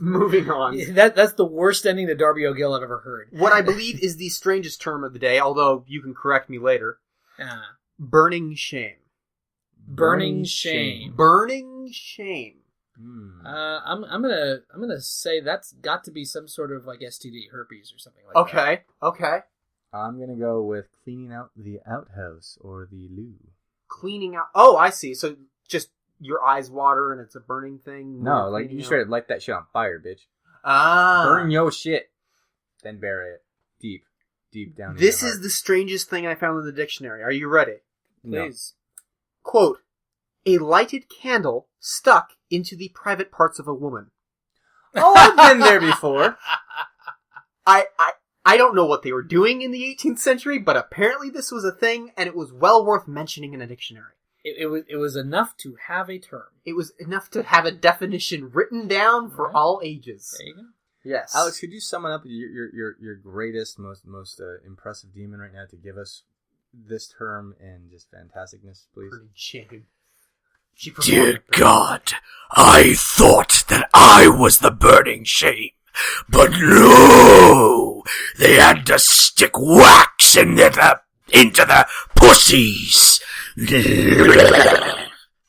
Moving on. That's the worst ending to Darby O'Gill I've ever heard. What I believe is the strangest term of the day, although you can correct me later. Burning shame. Burning shame. Burning shame. I'm gonna say that's got to be some sort of like STD, herpes, or something like that. Okay. I'm gonna go with cleaning out the outhouse or the loo. Cleaning out. Oh, I see. So just your eyes water and it's a burning thing. No, like you straight light that shit on fire, bitch. Burn your shit, then bury it deep down. This is the strangest thing I found in the dictionary. Are you ready? Please. No. Quote: a lighted candle stuck into the private parts of a woman. Oh, I've been there before. I don't know what they were doing in the 18th century, but apparently this was a thing, and it was well worth mentioning in a dictionary. It was enough to have a term. It was enough to have a definition written down for all ages. There you go. Yes. Alex, could you summon up your greatest, most impressive demon right now to give us this term and just fantasticness, please? Burning shame. Dear God, I thought that I was the burning shame, but no, they had to stick wax into the pussies.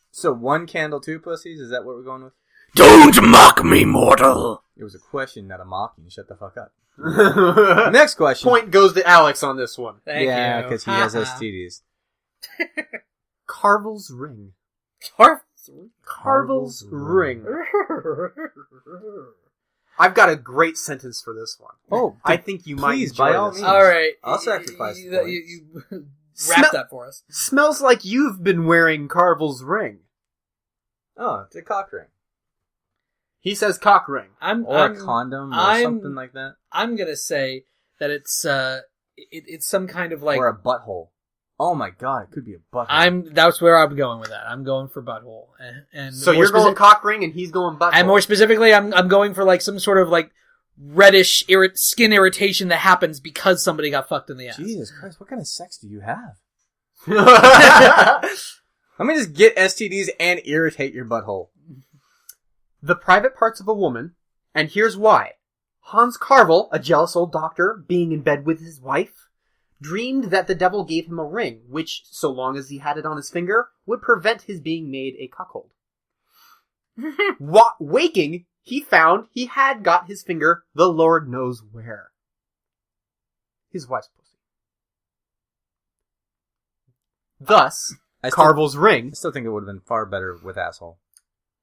So 1 candle, 2 pussies? Is that what we're going with? Don't mock me, mortal. It was a question, not a mocking. Shut the fuck up. Next question. Point goes to Alex on this one. Thank you. Yeah, because he has STDs. Carvel's ring. Carvel's ring. I've got a great sentence for this one. Oh, I think you might please, enjoy by all this. means. All right. I'll sacrifice the points. You wrap that for us. Smells like you've been wearing Carvel's ring. Oh, it's a cock ring. He says cock ring. Or a condom or something like that. I'm going to say that it's some kind of like... Or a butthole. Oh my god, it could be a butthole. That's where I'm going with that. I'm going for butthole. And so you're going cock ring and he's going butthole. And more specifically, I'm going for like some sort of like reddish skin irritation that happens because somebody got fucked in the ass. Jesus Christ, what kind of sex do you have? Let me just get STDs and irritate your butthole. The private parts of a woman, and here's why. Hans Carvel, a jealous old doctor, being in bed with his wife, dreamed that the devil gave him a ring, which, so long as he had it on his finger, would prevent his being made a cuckold. Waking, he found he had got his finger the Lord knows where. His wife's pussy. Thus, Carvel's ring... I still think it would have been far better with asshole.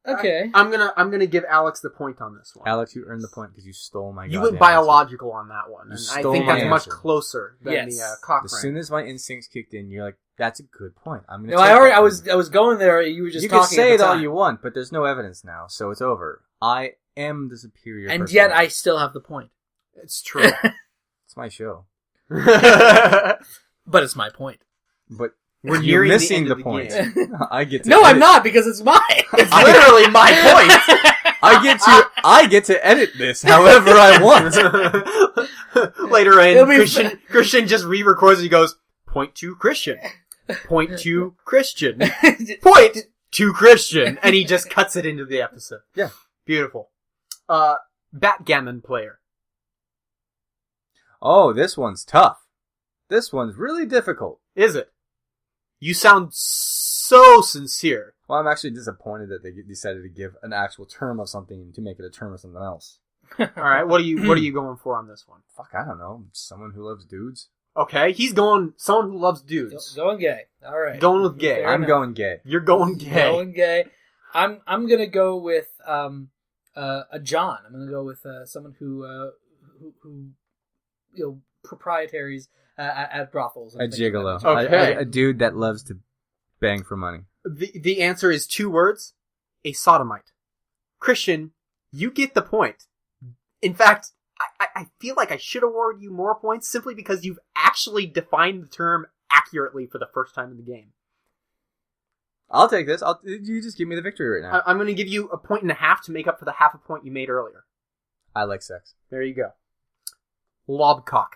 Okay. I'm gonna give Alex the point on this one. Alex, you earned the point because you stole my. You goddamn went biological on that one, and I stole think my that's much answer. closer than Yes. the cock As ring. soon as my instincts kicked in, you're like, "That's a good point." I'm gonna. No, I was going there. You were just You talking. can say at it the all time. you want, but there's no evidence now, so it's over. I am the superior. And person. yet I still have the point. It's true. It's my show, But it's my point. but We're you're nearing the missing end the of the point. game. I get to. No, I'm edit- not, because it's mine. It's literally my point. I get to edit this however I want. Later in, It'll be Christian just re-records. He goes, "Point to Christian, point to Christian, point to Christian," and he just cuts it into the episode. Yeah, beautiful. Backgammon player. Oh, this one's tough. This one's really difficult. Is it? You sound so sincere. Well, I'm actually disappointed that they decided to give an actual term of something to make it a term of something else. All right, what are you going for on this one? Fuck, I don't know. Someone who loves dudes. Okay, he's going someone who loves dudes. Going gay. All right. Going with gay. Fair I'm enough. going gay. You're going gay. Going gay. I'm gonna go with a John. I'm gonna go with someone who proprietaries at brothels. and A things like gigolo. that. Okay. A dude that loves to bang for money. The answer is 2 words: a sodomite. Christian, you get the point. In fact, I feel like I should award you more points simply because you've actually defined the term accurately for the first time in the game. I'll take this. You just give me the victory right now. I'm going to give you 1.5 points to make up for the half a point you made earlier. I like sex. There you go. Lobcock.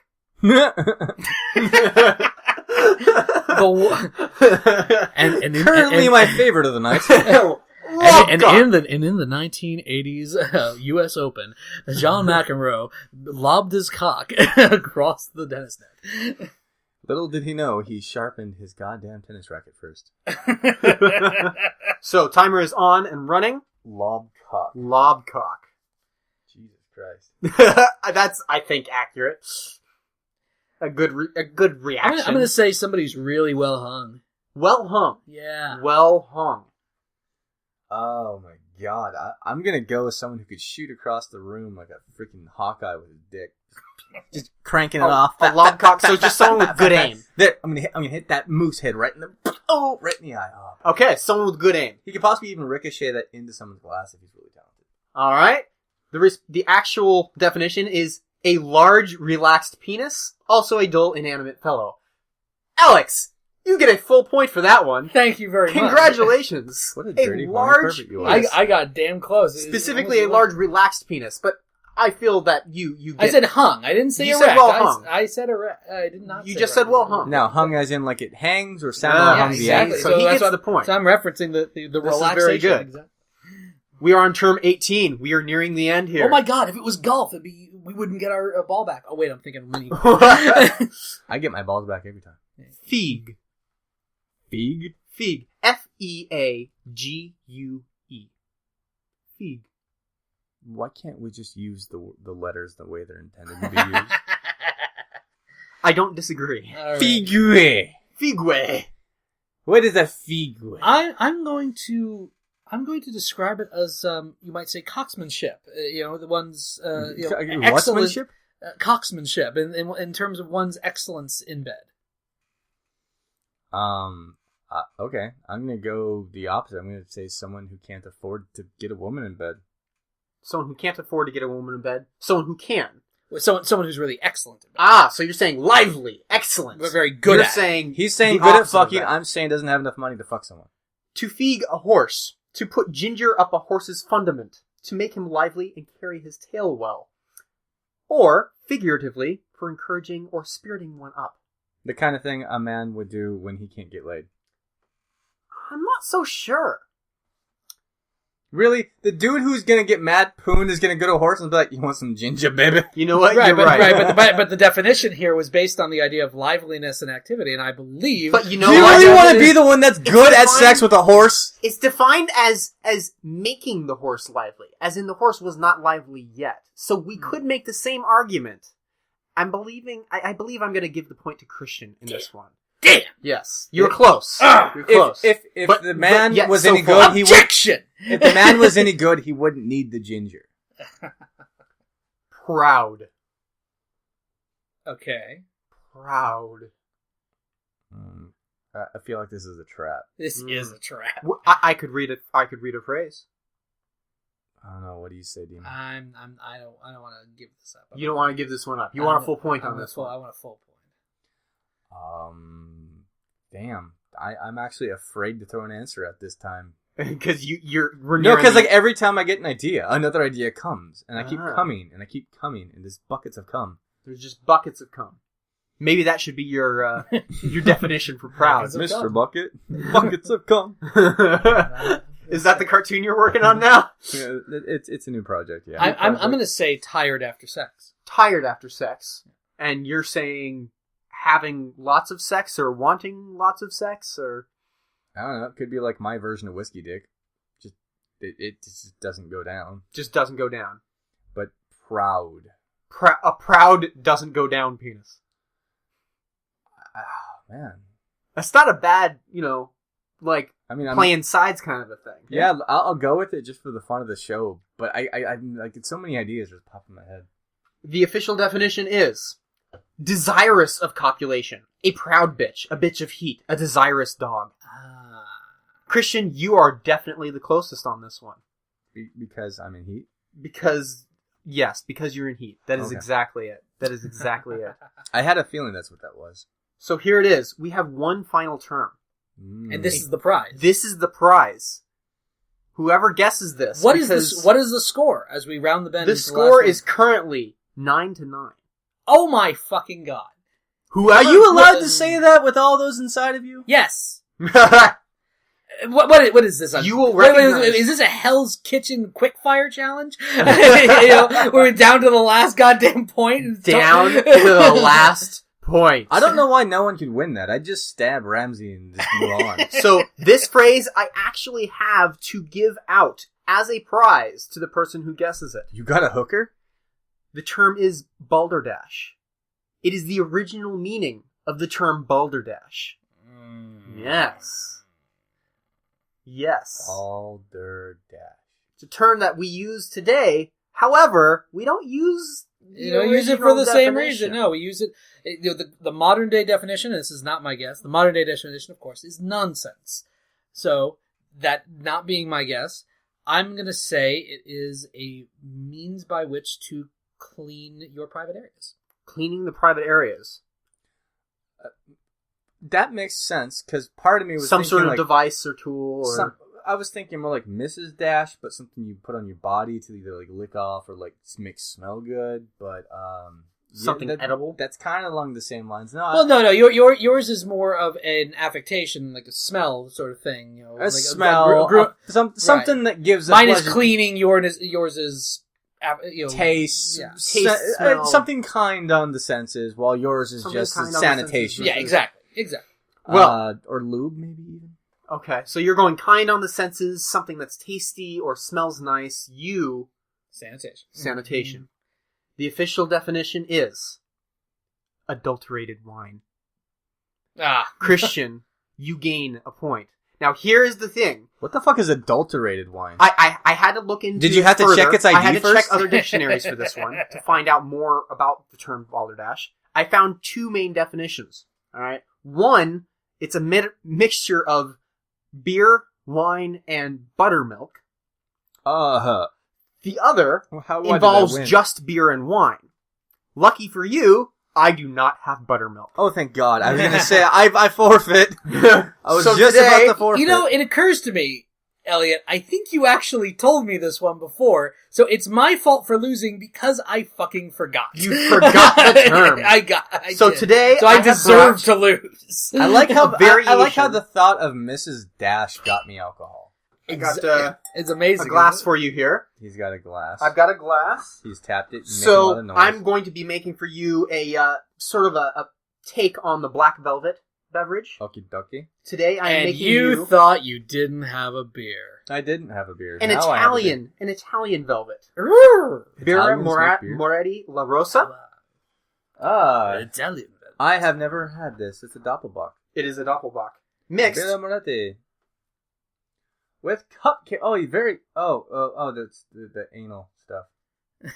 And Currently my favorite of the night. And in the 1980s U.S. Open, John McEnroe lobbed his cock across the tennis net. Little did he know he sharpened his goddamn tennis racket first. So, timer is on and running. Lobcock. Lobcock. Jesus Christ. That's, I think, accurate. A good reaction. I'm going to say somebody's really well hung. Well hung. Yeah. Well hung. Oh my god. I'm gonna go with someone who could shoot across the room like a freaking Hawkeye with his dick. Just cranking it off. A lobcock, so just someone with good aim. There, I'm gonna hit that moose head right in the eye. Oh. Okay, someone with good aim. He could possibly even ricochet that into someone's glass if he's really talented. Alright. The actual definition is a large, relaxed penis, also a dull, inanimate fellow. Alex, you get a full point for that one. Thank you very much. Congratulations. What a dirty large perfect you are. I got damn close. Specifically a large, relaxed penis, but I feel that you get... I said hung. I didn't say You erect. said well hung. I said erect. I did not You say just erect. said well hung. Now, hung as in like it hangs or sound Ah, or yeah, hung exactly. the So he that's gets what- the point. So I'm referencing the This is relaxation. very good. Exactly. We are on term 18. We are nearing the end here. Oh my god! If it was golf, we wouldn't get our ball back. Oh wait, I'm thinking mini. I get my balls back every time. Feeg. Feeg? Feeg. Feague. Feeg. Why can't we just use the letters the way they're intended to be used? I don't disagree. All right. Figue. Figue. What is a figue? I'm going to describe it as you might say coxmanship. The one's excellent What'smanship? coxmanship in terms of one's excellence in bed. Okay. I'm gonna go the opposite. I'm gonna say someone who can't afford to get a woman in bed. Someone who can't afford to get a woman in bed. Someone who can. Someone who's really excellent in bed. Ah, so you're saying lively, excellent. But very good You're at it. saying He's saying the good at opposite of fucking. that. I'm saying doesn't have enough money to fuck someone. To feed a horse. To put ginger up a horse's fundament. To make him lively and carry his tail well. Or, figuratively, for encouraging or spiriting one up. The kind of thing a man would do when he can't get laid. I'm not so sure. Really? The dude who's gonna get mad pooned is gonna go to a horse and be like, "You want some ginger, baby?" You know what? Right, You're but, right. but the definition here was based on the idea of liveliness and activity, and I believe. But you know Do you what? really want to That be is- the one that's good at defined- sex with a horse? It's defined as making the horse lively, as in the horse was not lively yet. So we could make the same argument. I believe I'm going to give the point to Christian in this one. Damn. Yes, you were close. You're close. If But- the man but yet was so any far. good, he would. Objection. If the man was any good, he wouldn't need the ginger. Proud. Okay. Proud. I feel like this is a trap. This is a trap. I could read it. I could read a phrase. I don't know. What do you say, Dean? I don't want to give this up. You don't want to give this one up. You want a full point on this one. I want a full point. Damn. I'm actually afraid to throw an answer at this time. Because No, because like every time I get an idea, another idea comes, and I keep coming, and I keep coming, and there's buckets of cum. There's just buckets of cum. Maybe that should be your definition for proud. Mr. Bucket, buckets of cum. Is that the cartoon you're working on now? Yeah, it's a new project. Yeah, I'm going to say tired after sex. Tired after sex, and you're saying having lots of sex or wanting lots of sex, or I don't know. It could be like my version of whiskey dick. Just it just doesn't go down. just doesn't go down. But proud. A proud doesn't go down penis. Oh, man. That's not a bad, like I mean, playing sides kind of a thing. Yeah, I'll go with it just for the fun of the show. But I'm like, it's so many ideas just pop in my head. The official definition is desirous of copulation, a proud bitch, a bitch of heat, a desirous dog. Christian, you are definitely the closest on this one. Because I'm in heat? Because you're in heat. That is Okay. exactly it. That is exactly it. I had a feeling that's what that was. So here it is. We have one final term. And this is the prize. This is the prize. Whoever guesses this. What is this? What is the score as we round the bend? The into score last is currently 9-9. Oh my fucking god! Whoever Are you allowed to say that with all those inside of you? Yes. What is this? You will Wait, recognize- is this a Hell's Kitchen quickfire challenge? We're down to the last goddamn point. down to the last point. I don't know why no one could win that. I'd just stab Ramsey and just move on. So this phrase I actually have to give out as a prize to the person who guesses it. You got a hooker? The term is balderdash. It is the original meaning of the term balderdash. Yes. Yes. Balderdash. It's a term that we use today. However, we don't use You don't use it for the original same definition. reason. No, we use it. The modern day definition. This is not my guess. The modern day definition, of course, is nonsense. So that not being my guess, I'm going to say it is a means by which to clean your private areas. Cleaning the private areas. That makes sense, because part of me was Some thinking sort of like, device or tool. Or... I was thinking more like Mrs. Dash, but something you put on your body to either like lick off or like make smell good. But something edible. That's kind of along the same lines. No, yours is more of an affectation, like a smell sort of thing. A like smell, something that gives. Mine is cleaning. Yours is taste, yeah. Taste, smell. something kind on the senses, while yours is Something just kind on the sanitation. Yeah, exactly. Well, or lube maybe even. Okay, so you're going kind on the senses, something that's tasty or smells nice. You sanitation. The official definition is adulterated wine. Christian, you gain a point. Now here is the thing. What the fuck is adulterated wine? I had to look into. Did you have to check its ID I had to first? check other dictionaries for this one to find out more about the term balderdash. I found two main definitions. All right, one, it's a mixture of beer, wine, and buttermilk. The other Why did I involves win? just beer and wine. Lucky for you, I do not have buttermilk. Oh, thank God! I was gonna say I forfeit. I was So just today- about to forfeit. It occurs to me, Elliot, I think you actually told me this one before, so it's my fault for losing because I fucking forgot. You forgot the term. I So did. today, So I have deserve brought- to lose. I like how variation. I like how the thought of Mrs. Dash got me alcohol. I got it's amazing. a glass isn't it? for you here. He's got a glass. I've got a glass. He's tapped it. And making a lot So of noise. I'm going to be making for you a sort of a take on the black velvet beverage. Okie dokie. Today I'm And making you thought you didn't have a beer. I didn't have a beer. an Now I have a beer. Italian velvet. Birra Birra Italians make beer? Moretti La Rosa. Ah, Italian. I have never had this. It's a Doppelbock. It is a Doppelbock. Mixed. Bella Moretti. With cupcake. Oh, that's the anal stuff.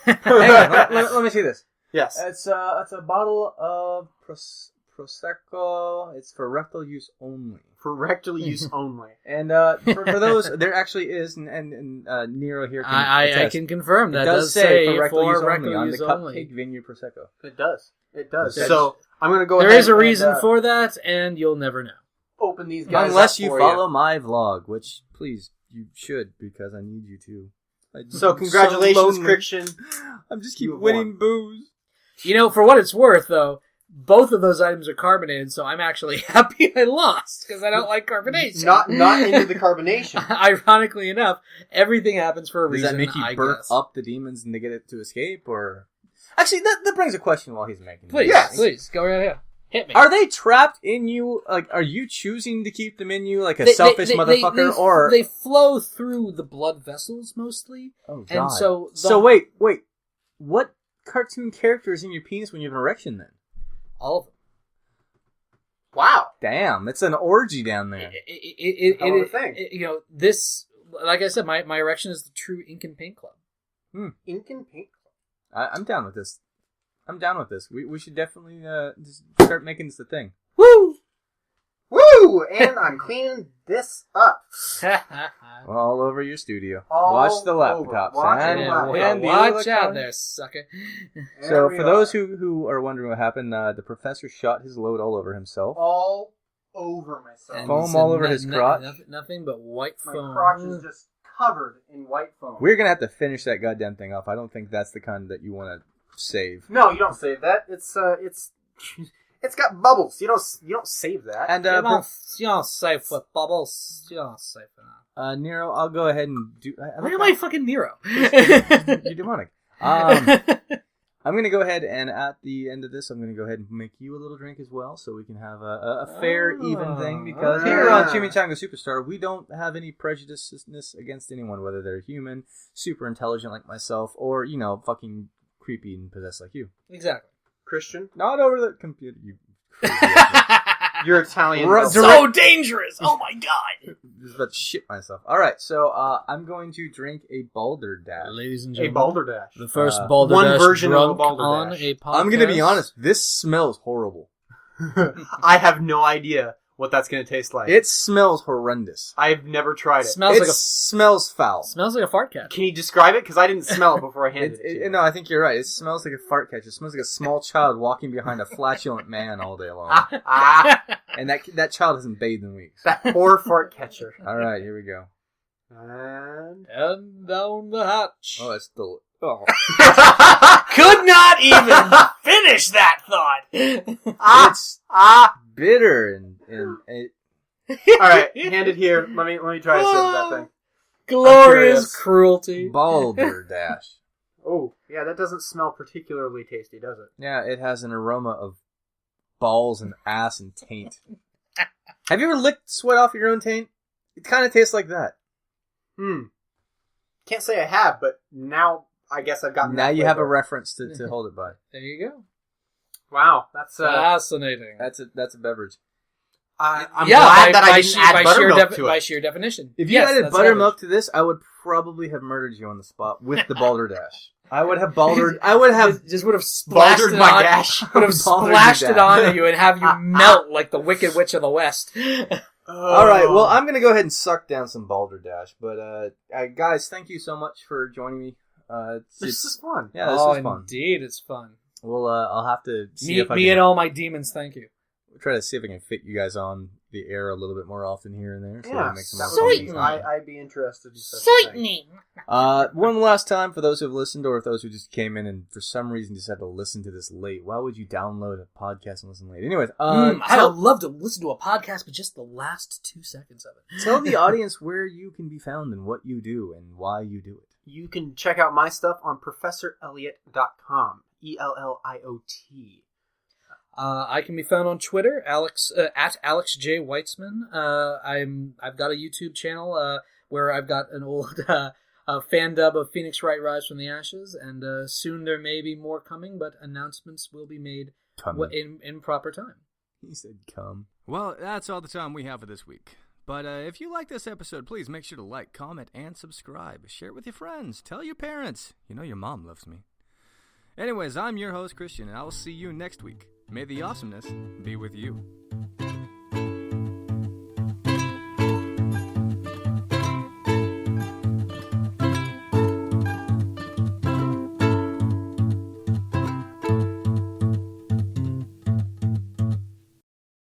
Hang on, let me see this. Yes. It's a bottle of Prosecco. It's for rectal use only. For rectal use only. And for those, there actually is, and Nero here can I attest. can confirm that It does say for rectal use rectal only on the use only. Cupcake Vineyard Prosecco. It does. It does. Okay. So I'm going to go ahead. There is a reason and, for that, and you'll never know. open these guys Unless up you for follow my vlog, which please you should, because I need you to. So congratulations, so Christian. I'm just You keep have winning won. booze. You know, for what it's worth, though, both of those items are carbonated, so I'm actually happy I lost, because I don't like carbonation. Not into the carbonation. Ironically enough, everything happens for a Does reason, that make you I burp guess. up the demons and they get it to escape, or? Actually, that brings a question while he's making. Please, this. please, go right ahead. Hit me. Are they trapped in you? Like, are you choosing to keep them in you, like a selfish motherfucker, or they flow through the blood vessels mostly? Oh God! And so wait, what cartoon character is in your penis when you have an erection? Then all of them. Wow. damn, it's an orgy down there. Hell of a thing. You know, this, like I said, my erection is the true Ink and Paint Club. Ink and paint. I'm down with this. I'm down with this. We should definitely just start making this a thing. Woo! Woo! And I'm cleaning this up. All over your studio. All Watch the over. laptops. Watch and, the Yeah, laptop. and the watch out electronics. there, sucker. So, we for those are. who are wondering what happened, the professor shot his load all over himself. All over myself. And Foam so all over his crotch. Nothing but white My foam. crotch is just covered in white foam. We're gonna have to finish that goddamn thing off. I don't think that's the kind that you want to save. No, you don't save that. It's got bubbles. You don't save that. And You don't save for bubbles. You don't save for that. Nero, I'll go ahead and do. Look at my fucking Nero. You're demonic. I'm gonna go ahead and at the end of this, I'm gonna go ahead and make you a little drink as well, so we can have a fair, even thing. Because here on Chimichanga Superstar, we don't have any prejudices against anyone, whether they're human, super intelligent like myself, or fucking creepy and possessed like you. Exactly. Christian, Not over the computer, you crazy. you're Italian. So dangerous! Oh my god! Just about to shit myself. All right, so I'm going to drink a Balderdash. Ladies and A gentlemen, Balderdash. the first one Balderdash version of a drunk Balderdash. on a podcast. I'm gonna be honest. This smells horrible. I have no idea what that's going to taste like. It smells horrendous. I've never tried it. Smells like smells foul. smells like a fart cat. Can you describe it? Because I didn't smell it before I handed it to you. No, I think you're right. It smells like a fart catcher. It smells like a small child walking behind a flatulent man all day long. And that child hasn't bathed in weeks. That poor fart catcher. All right, here we go. And... And down the hatch. Oh, that's still. Could not even finish that thought. It's bitter and it, All right, hand it here. Let me try to sip that thing. Glorious cruelty. Balderdash. Oh, yeah, that doesn't smell particularly tasty, does it? Yeah, it has an aroma of balls and ass and taint. Have you ever licked sweat off your own taint? It kind of tastes like that. Can't say I have, but now I guess I've gotten Now that you have a flavor. reference to hold it by. There you go. Wow, that's Fascinating. That's a beverage. I'm glad that I didn't add buttermilk to by it. sheer definition. If you Yes, added that's buttermilk to this, I would probably have murdered you on the spot with the Balderdash. I would have baldered. I would have just would have splashed baldered it my on, dash. would have Baldered splashed your it dash. onto you and have you melt like the Wicked Witch of the West. All right, well, I'm going to go ahead and suck down some Balderdash. But, guys, thank you so much for joining me. This is fun. Yeah, this is fun. Indeed, it's fun. Well, I'll have to see Me, if I me can and all my demons, thank you. try to see if I can fit you guys on the air a little bit more often here and there. So Yeah, we make some that more would fun be- things. I'd be interested in such a thing. One last time for those who have listened or those who just came in and for some reason decided to listen to this late. Why would you download a podcast and listen late? Anyways, I would love to listen to a podcast, but just the last 2 seconds of it. tell the audience where you can be found and what you do and why you do it. You can check out my stuff on ProfessorElliot.com. ELLIOT. I can be found on Twitter, at Alex J. Weitzman. I've got a YouTube channel where I've got an old fan dub of Phoenix Wright Rise from the Ashes, and soon there may be more coming, but announcements will be made Come. in proper time. He said come. Well, that's all the time we have for this week. But if you like this episode, please make sure to like, comment, and subscribe. Share it with your friends. Tell your parents. You know your mom loves me. Anyways, I'm your host, Christian, and I will see you next week. May the awesomeness be with you.